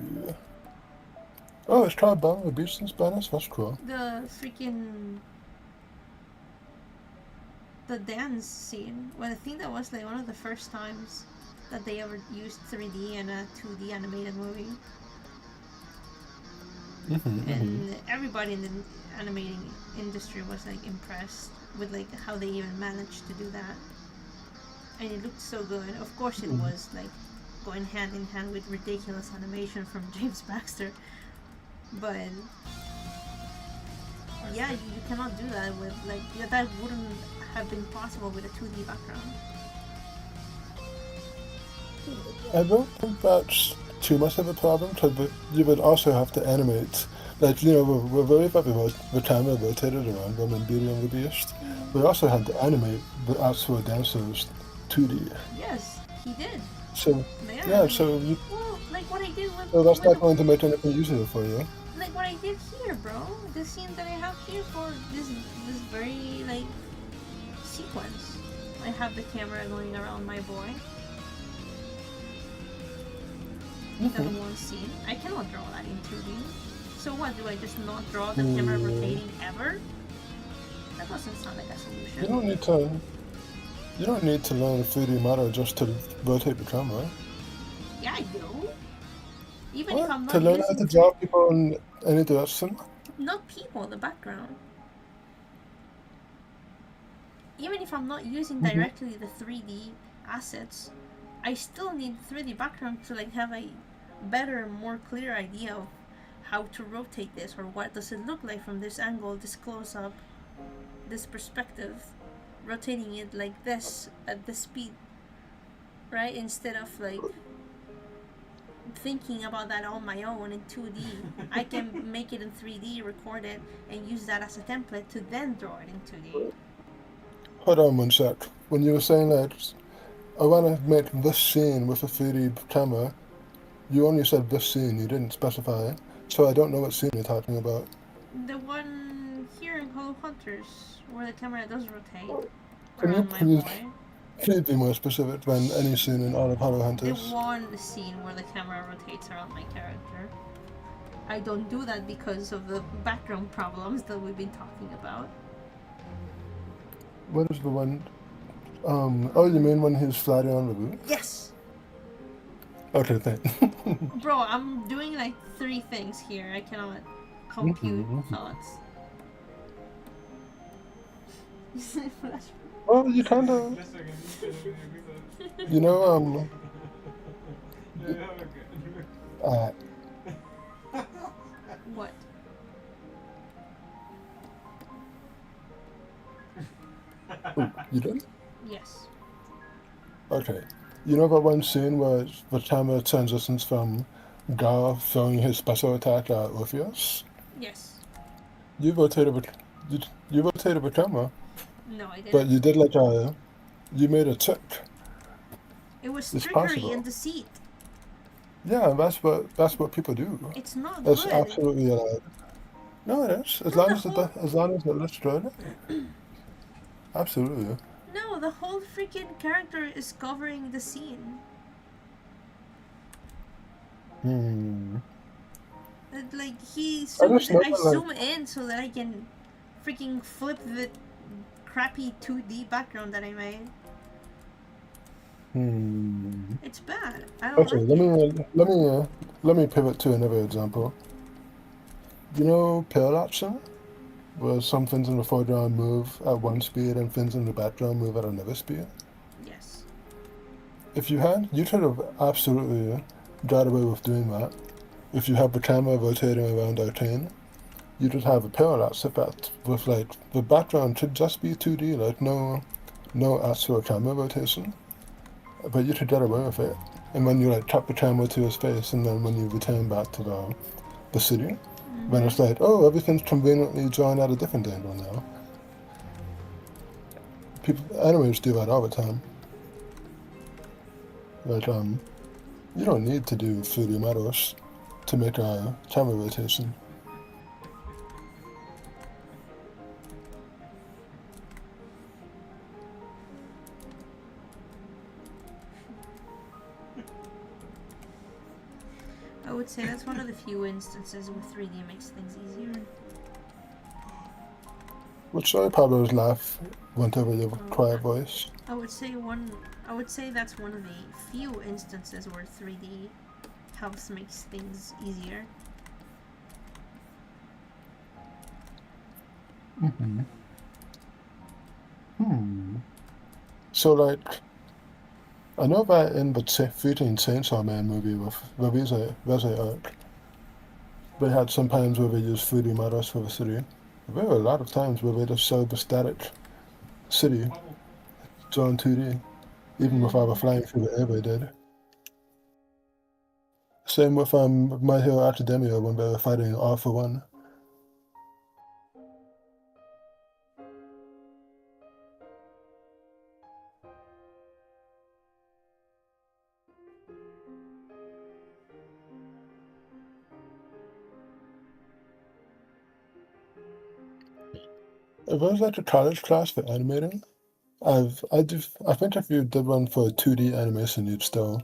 Oh, it's called Belle and the Beast in Spanish? That's cool. The freaking... The dance scene. Well, I think that was like one of the first times that they ever used 3D in a 2D animated movie. And everybody in the animating industry was like impressed with like how they even managed to do that. And it looked so good. Of course it was like going hand in hand with ridiculous animation from James Baxter. But yeah, you cannot do that with like that wouldn't have been possible with a 2D background. I don't think that's too much of a problem, because you would also have to animate. Like, you know, we're very happy about the camera rotated around them in Beauty and the Beast. We also had to animate the actual dancers 2D. Yes, he did. So, yeah, so you... Well, like what I did with... So that's not going to make anything easier for you. Like what I did here, bro. The scene that I have here for this very, like, sequence. I have the camera going around my boy. That one scene. I cannot draw that in 2D. So what, do I just not draw the camera rotating ever? That doesn't sound like a solution. You don't need to learn a 3D model just to rotate the camera. Yeah, I do. Even What? if I'm not To learn how to draw people in any direction? Not people, the background. Even if I'm not using directly the 3D assets, I still need 3D background to like have a better, more clear idea of how to rotate this, or what does it look like from this angle, this close-up, this perspective, rotating it like this at this speed, right? Instead of like thinking about that on my own in 2D. I can make it in 3D, record it, and use that as a template to then draw it in 2D. Hold on one sec. When you were saying that I want to make this scene with a 3D camera, you only said this scene, you didn't specify so I don't know what scene you're talking about. The one here in Hollow Hunters, where the camera does rotate Can you around my boy. please be more specific than any scene in all of Hollow The Hunters? one scene where the camera rotates around my character. I don't do that because of the background problems that we've been talking about. What is the one? Oh, you mean when he's sliding on the roof? Yes! Okay, thanks. Bro, I'm doing like 3 things here. I cannot compute thoughts. Well, you kind of, you know, uh, What? ooh, you did? Yes. Okay. You know that one scene where the camera transitions from Gar throwing his special attack at Orpheus? Yes. You rotated the, you rotated the camera, No, I but didn't. you did like a, you made a trick. It was It's trickery possible. and deceit. Yeah, that's what people do. It's not It's good. absolutely allowed. No, it is. As No, long the as whole as long as it looks good. Absolutely. no, the whole freaking character is covering the scene. Hmm. Like he I just zooms, know I that, like, zoom in so that I can freaking flip the crappy 2D background that I made. hmm. It's bad. I don't Okay, like it. let me pivot to another example. You know parallaxing, where some things in the foreground move at one speed and things in the background move at another speed. Yes. If you had, you could have absolutely got away with doing that. If you have the camera rotating around Arcane, you could have a parallax effect with like the background could just be 2D, like no actual camera rotation. But you could get away with it. And when you like tap the camera to his face and then when you return back to the city, then it's like, oh, everything's conveniently drawn at a different angle now. People, animators do that all the time. Like, you don't need to do 3D models to make a camera rotation. I would say that's one of the few instances where 3D makes things easier. Which I probably laugh whenever you have a quiet voice. I would say that's one of the few instances where 3D helps makes things easier. Mm-hmm. So, like, I know that in the 15 Chainsaw Man movie with Reza Arc, they had some times where they used 3D models for the city. There were a lot of times where they just showed the static city drawn 2D, even without the flying through the air they did. Same with My Hero Academia when they were fighting All for One. If there's like a college class for animating, I think if you did one for 2D animation, that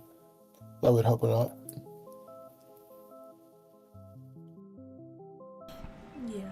would help a lot. Yeah.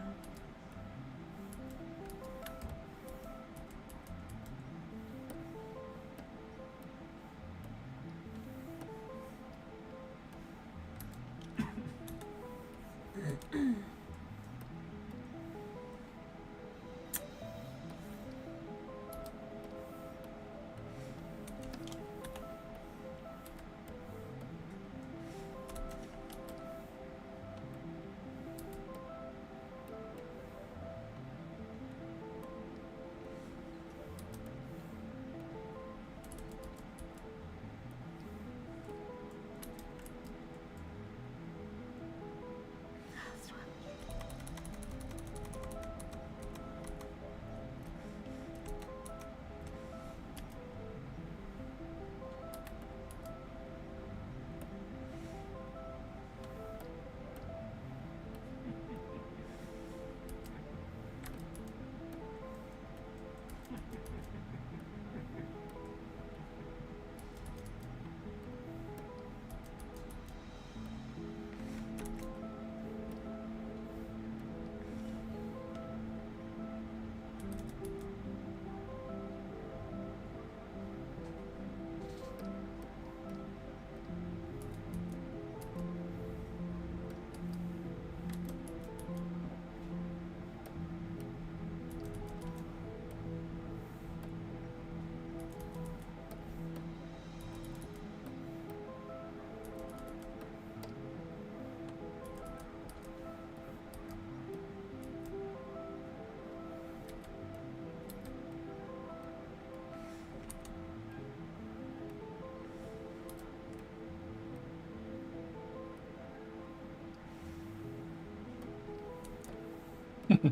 I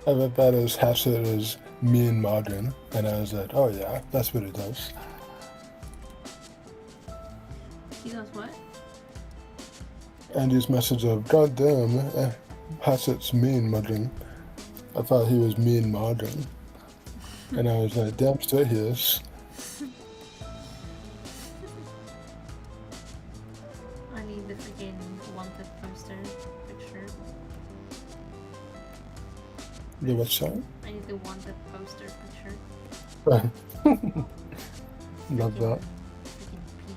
bet that is Hassett is mean margin, and I was like, oh yeah, that's what it does. He does what? Andy's message of, God damn, Hassett's mean margin. I thought he was mean margin. And I was like, damn straight he is. I need the freaking wanted poster picture. The what song? I need the wanted poster picture. Love that. Freaking peak.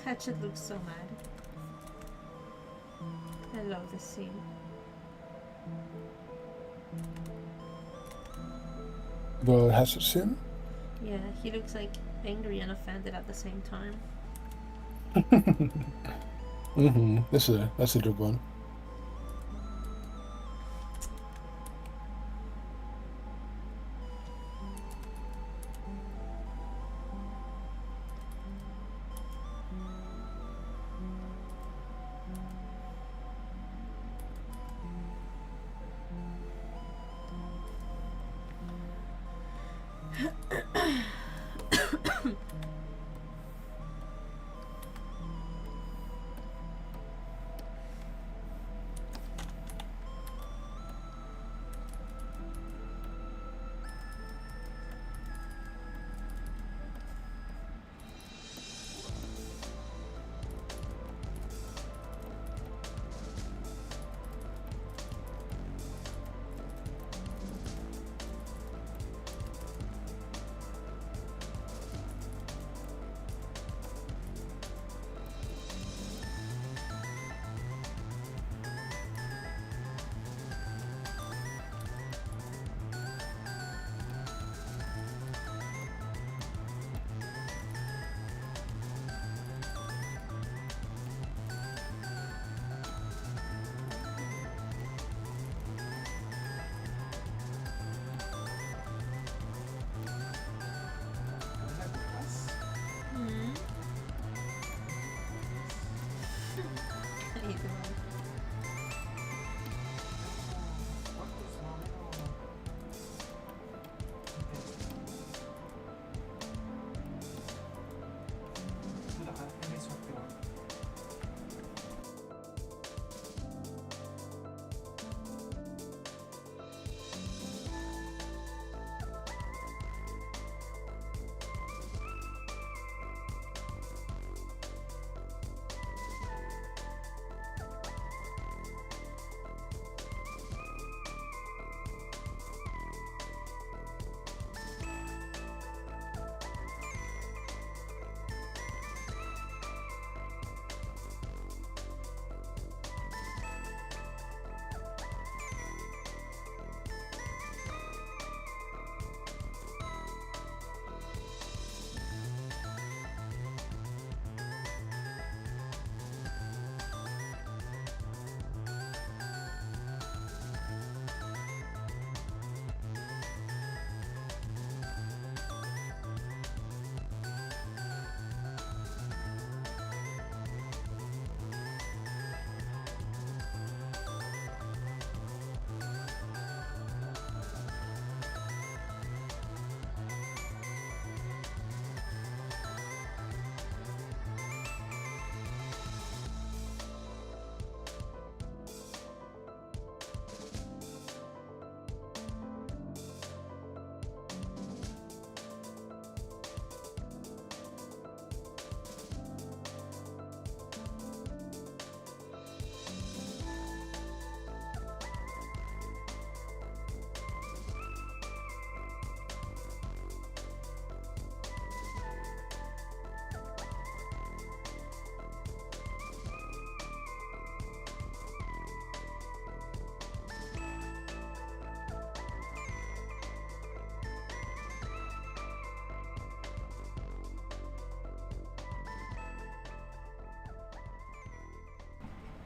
Hatchet looks so mad. I love this scene. The Hassett scene? Yeah, he looks like angry and offended at the same time. That's a good one.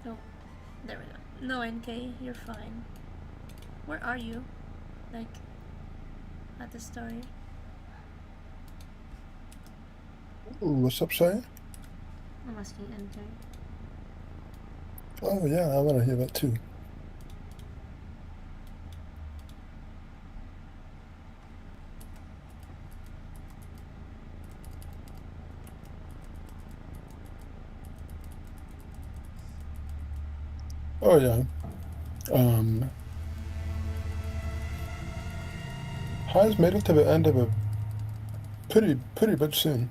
Oh, there we go. No, NK, you're fine. Where are you? Like, at the story? What's up, Saya? I'm asking NK. Oh yeah, I want to hear that too. Oh yeah. Has made it to the end of a pretty bit soon,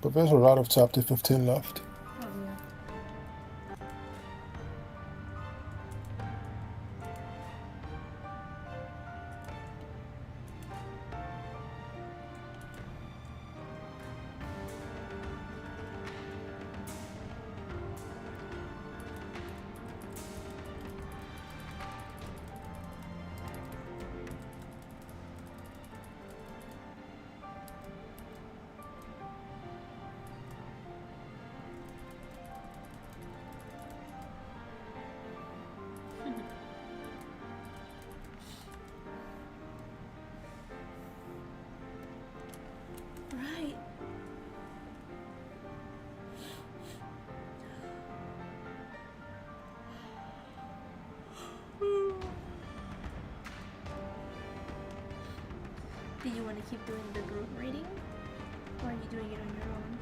but there's a lot of chapter 15 left. Oh, yeah. Right. Do you want to keep doing the group reading? Or are you doing it on your own?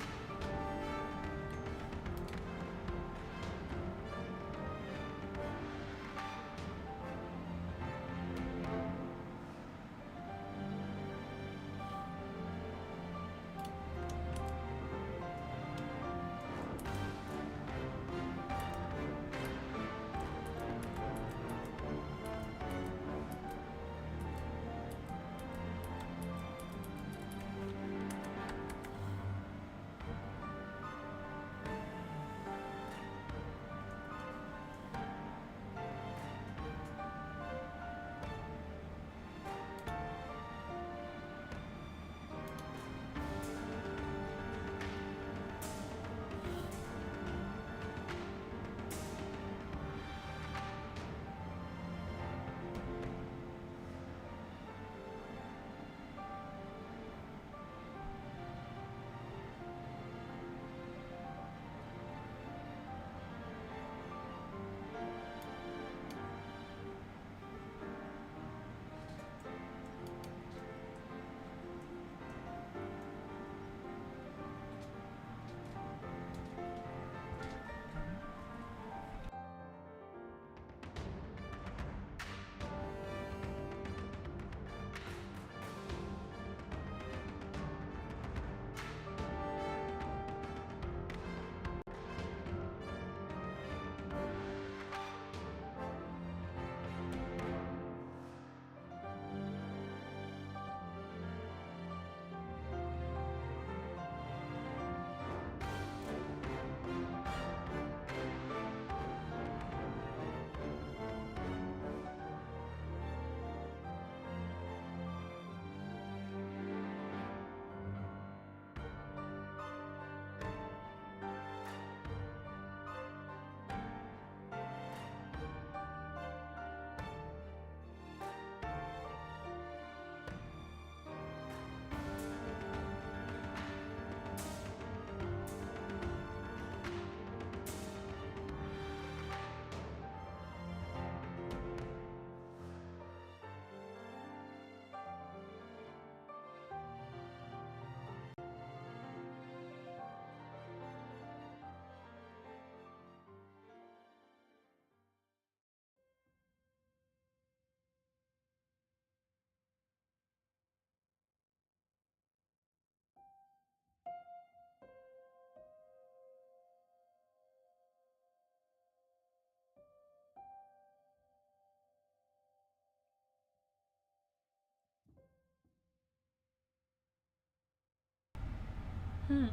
Hmm.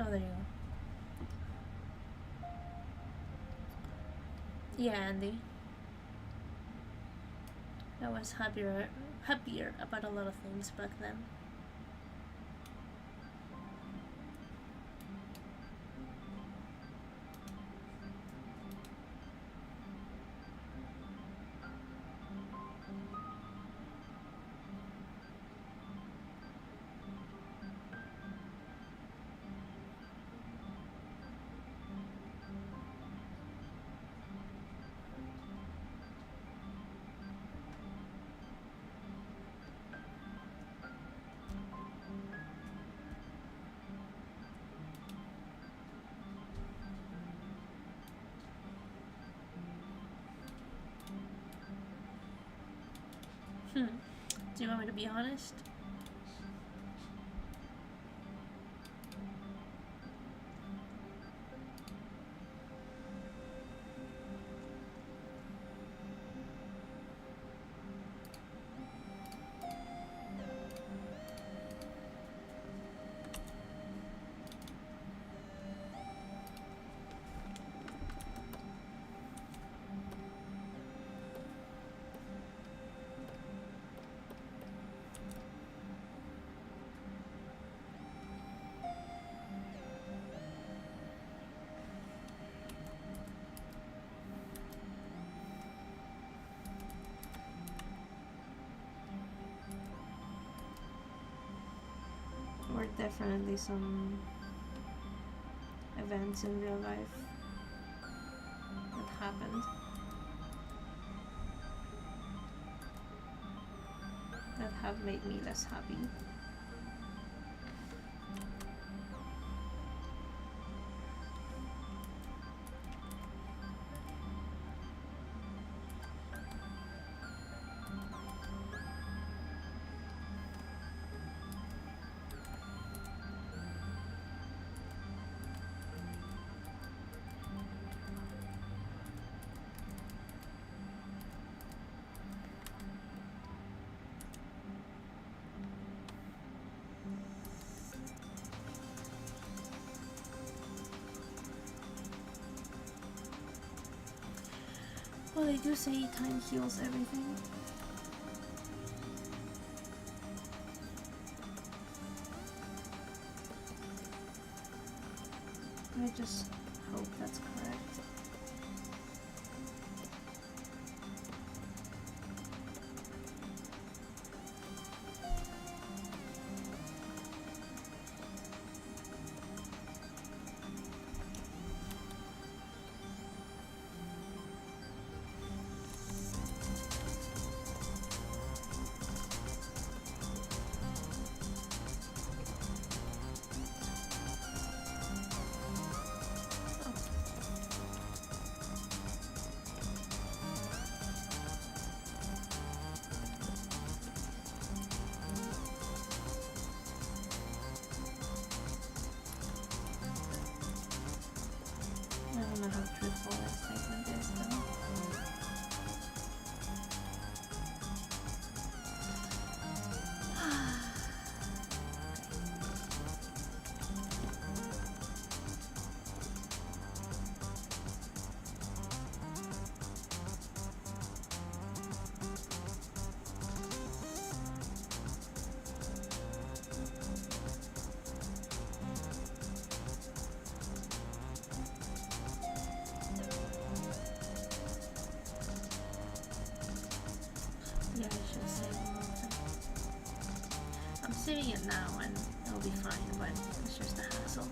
Oh, there you go. Yeah, Andy. I was happier about a lot of things back then. Do you want me to be honest? Or definitely some events in real life that happened that have made me less happy. Well, they do say time heals everything. I just hope that's correct. I don't know how truthful that statement is, though. Yeah, I should save a little bit. I'm saving it now and it'll be fine, but it's just a hassle.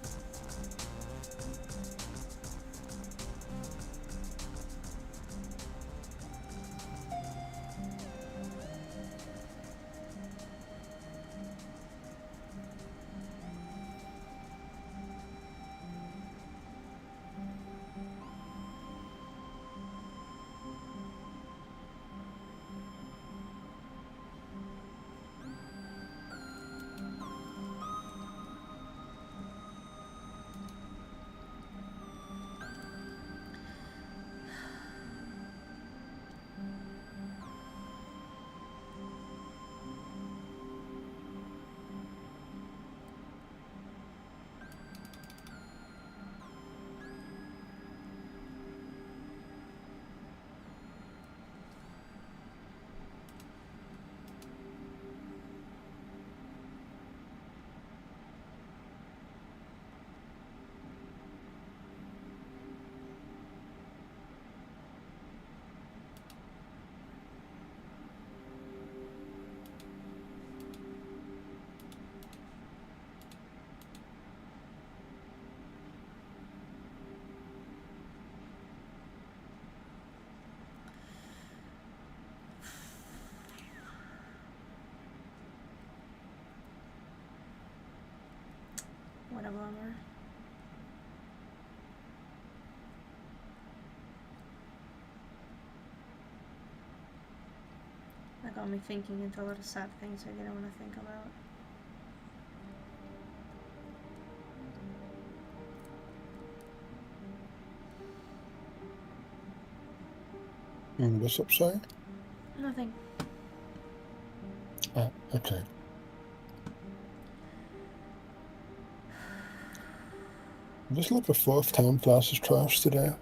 What a bummer. got me thinking into a lot of sad things I didn't want to think about. What's up, sorry? Nothing. Ah, okay. This is like the fourth time Flash is trashed today.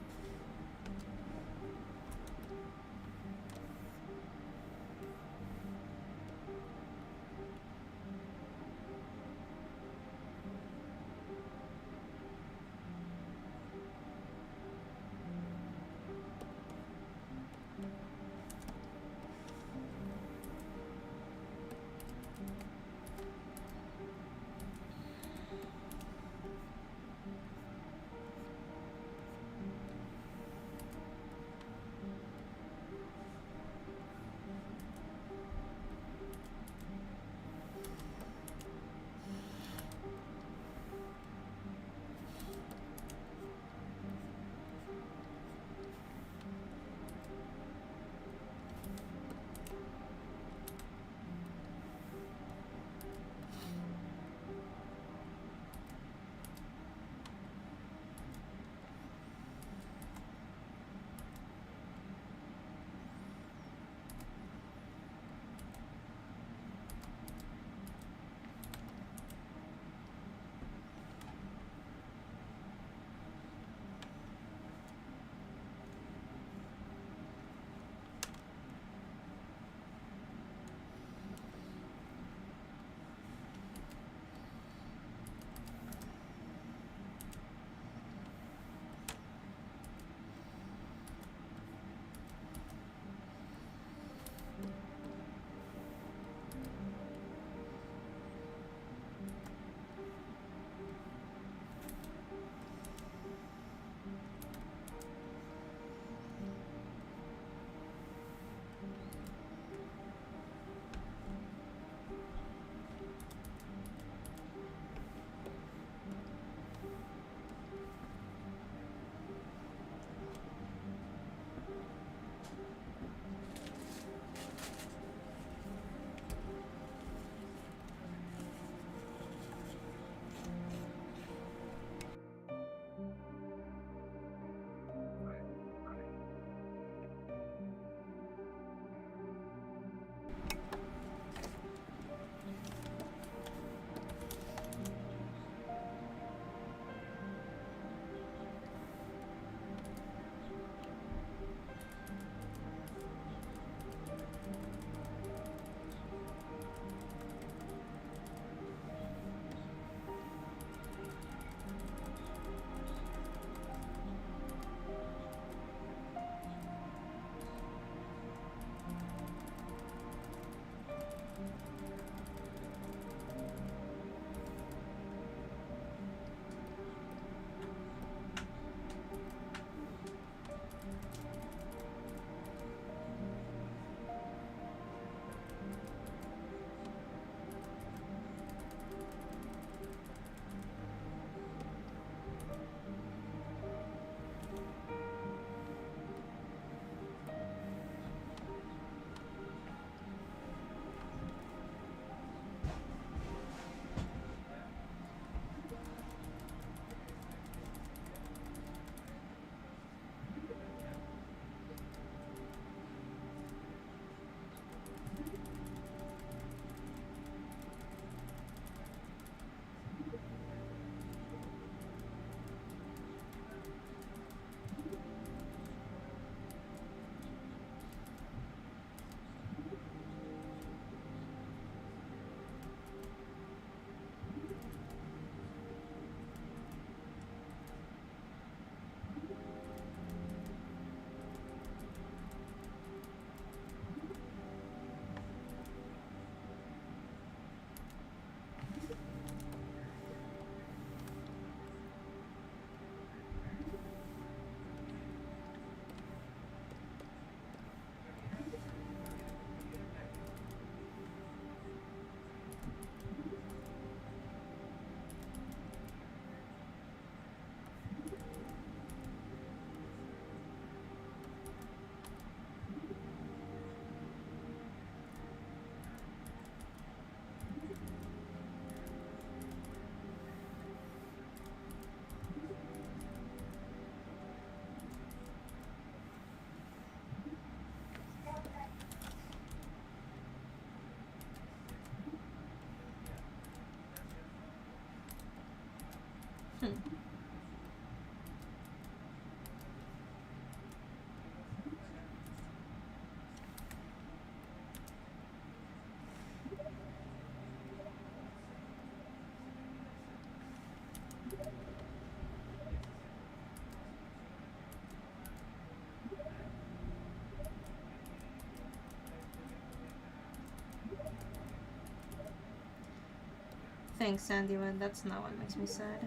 Thanks, Sandy, but that's not what makes me sad.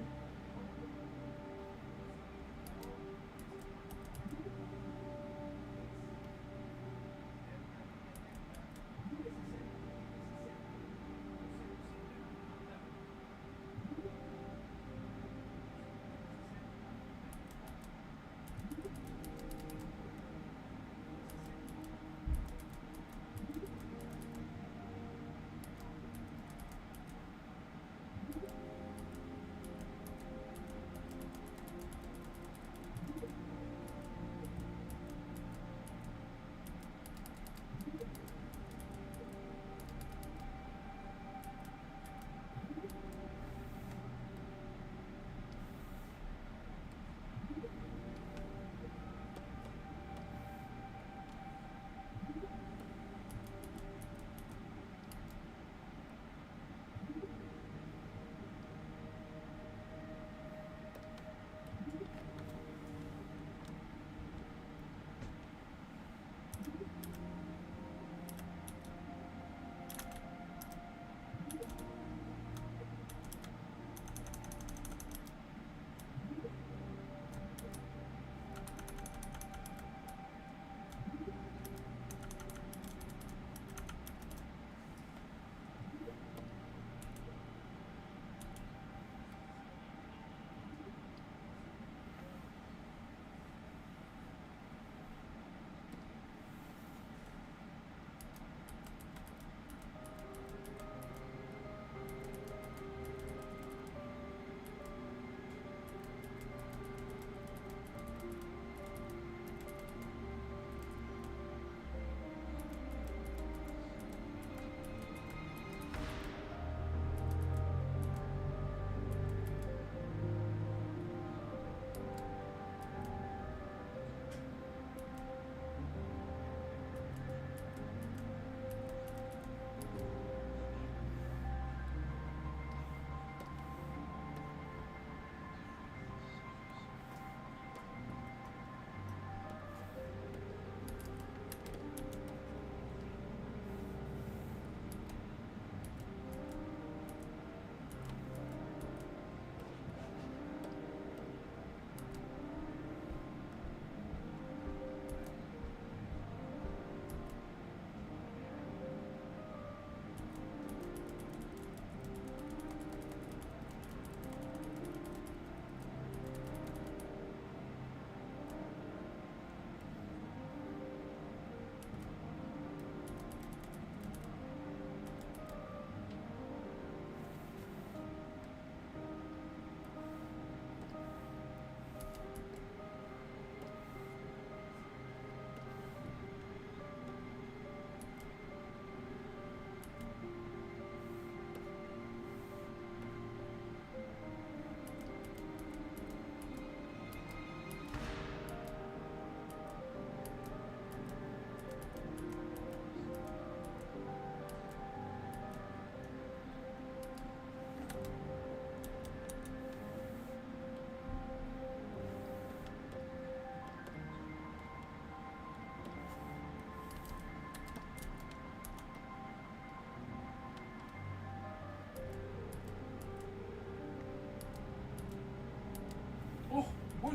Oh, Bolt!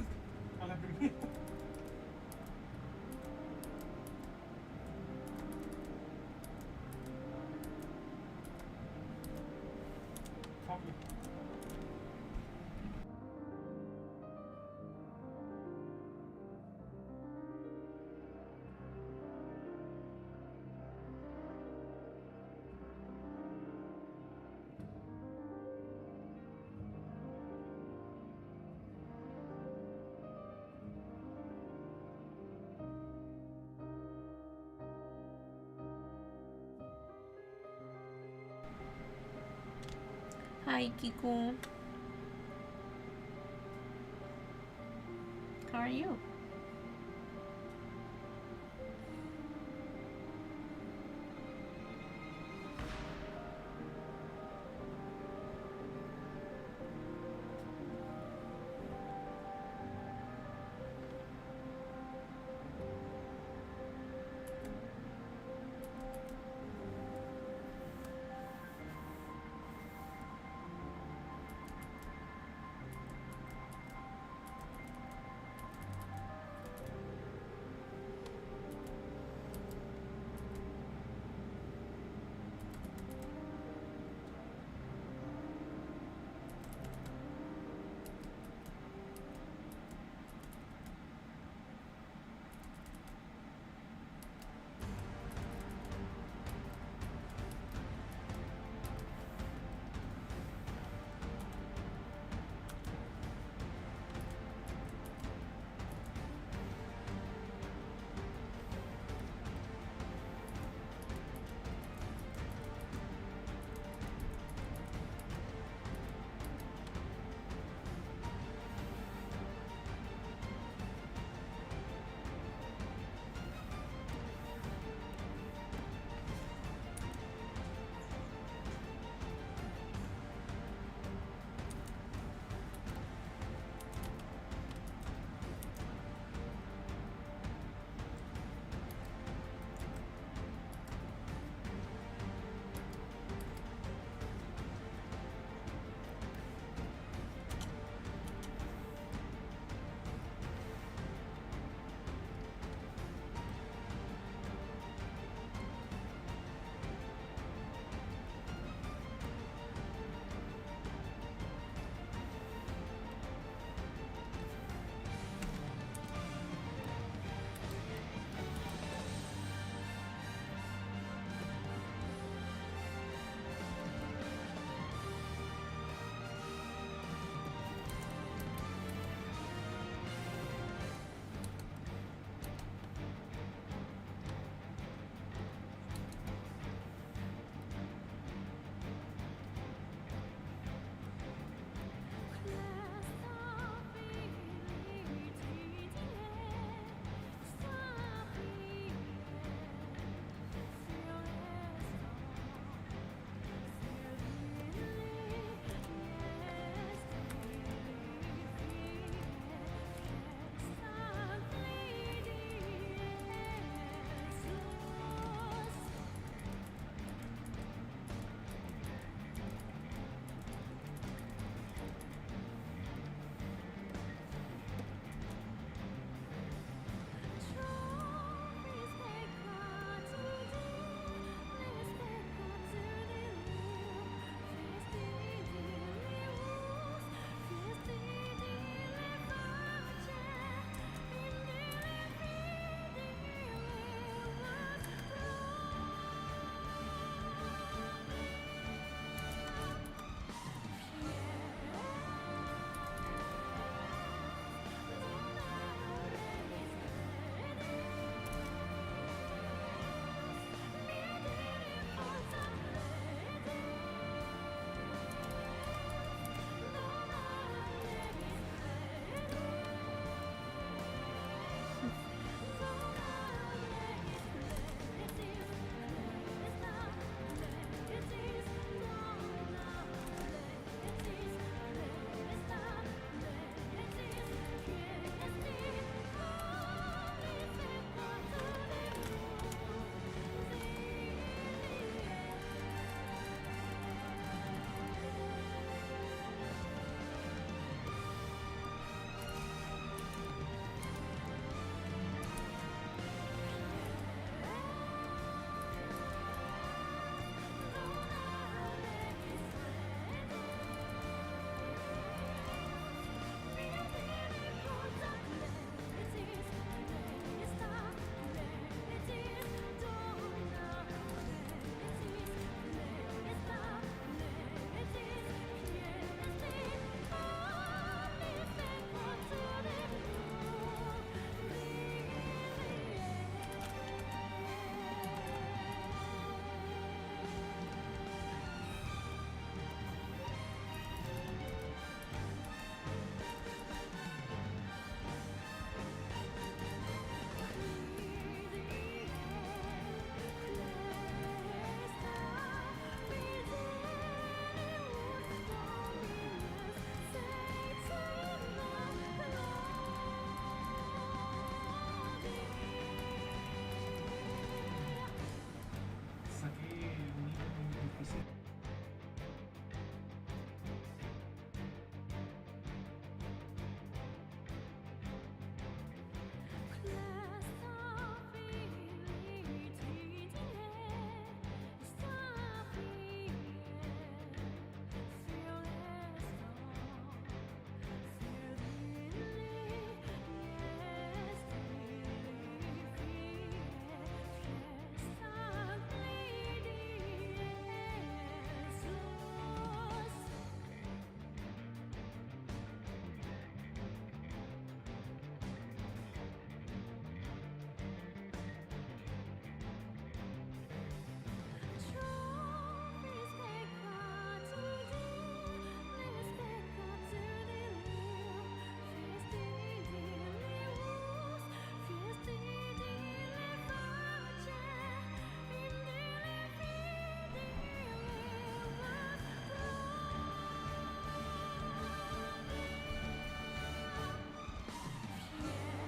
Alla bring Copy. Hi, Kiko. How are you?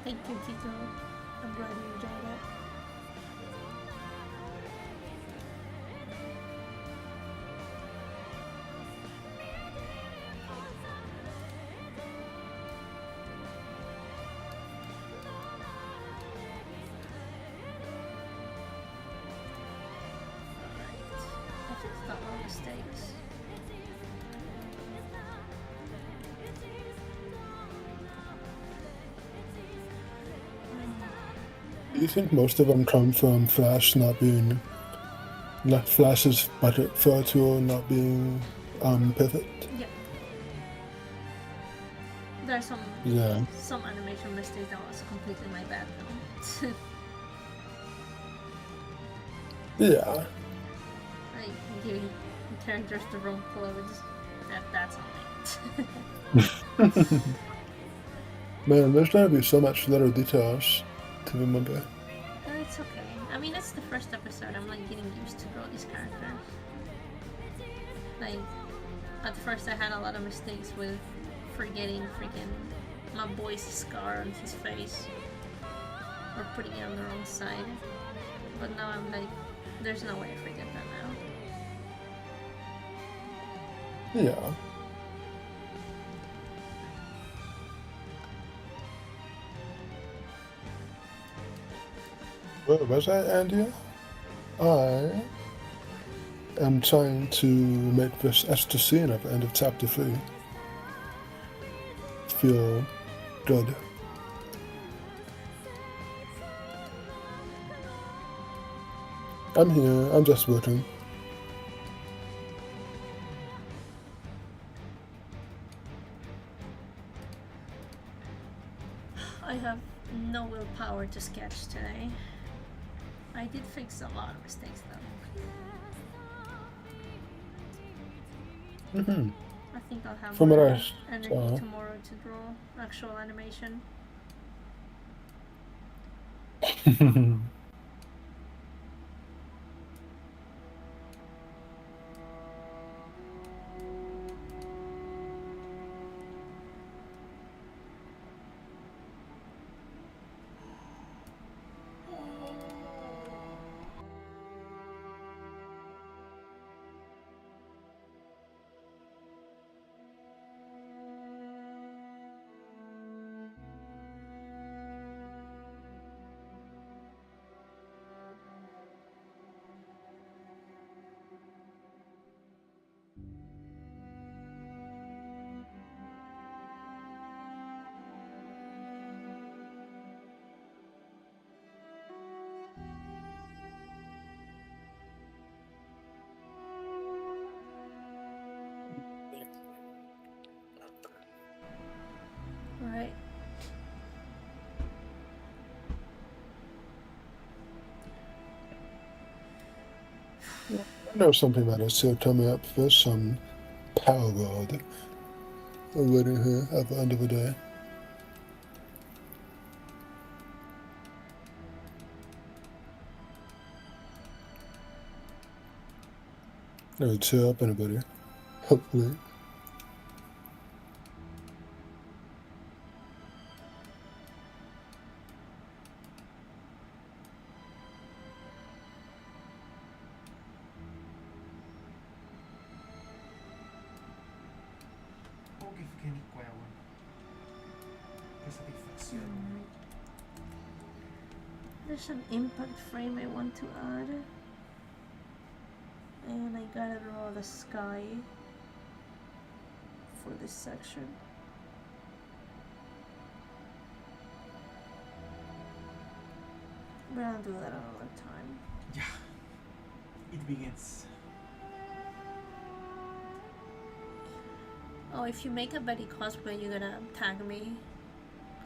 Thank you, Kiko. I'm glad you enjoyed it. I fixed all my mistakes. Do you think most of them come from Flash not being, not Flash's budget fill tool not being perfect? Yeah. There's some Yeah. animation mistakes that was completely my bad though. Yeah. Like giving characters the wrong clothes. That's on me. Man, there's gotta be so much little details to remember. It's okay. I mean, it's the first episode. I'm like getting used to draw these characters. Like, at first I had a lot of mistakes with forgetting freaking my boy's scar on his face or putting it on the wrong side. But now I'm like, there's no way I forget that now. Yeah. Where was I, Andia? I am trying to make this extra scene at the end of chapter 3 feel good. I'm here, I'm just working. I have no willpower to sketch today. I did fix a lot of mistakes though. Mm-hmm. I think I'll have From what more I energy saw. tomorrow to draw actual animation. Alright. I know something that is still coming up for some power world already here at the end of the day. It'll cheer up anybody, hopefully. Pogi fiquei ni com ela. Que satisfação. There's an impact frame I want to add. And I gotta draw the sky for this section. But I'll do that another time. Yeah. It begins. Oh, if you make a Betty cosplay, you gotta tag me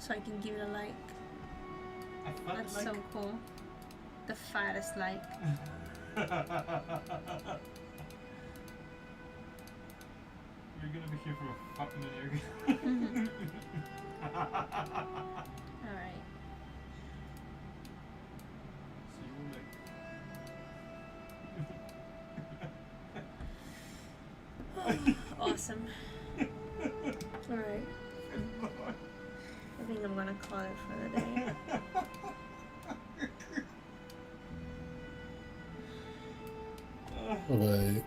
so I can give it a like. I felt That's like so cool. The fattest like. You're gonna be here for a fucking minute. Alright. So you were like Awesome. Alright. I think I'm gonna call it for the day. Right.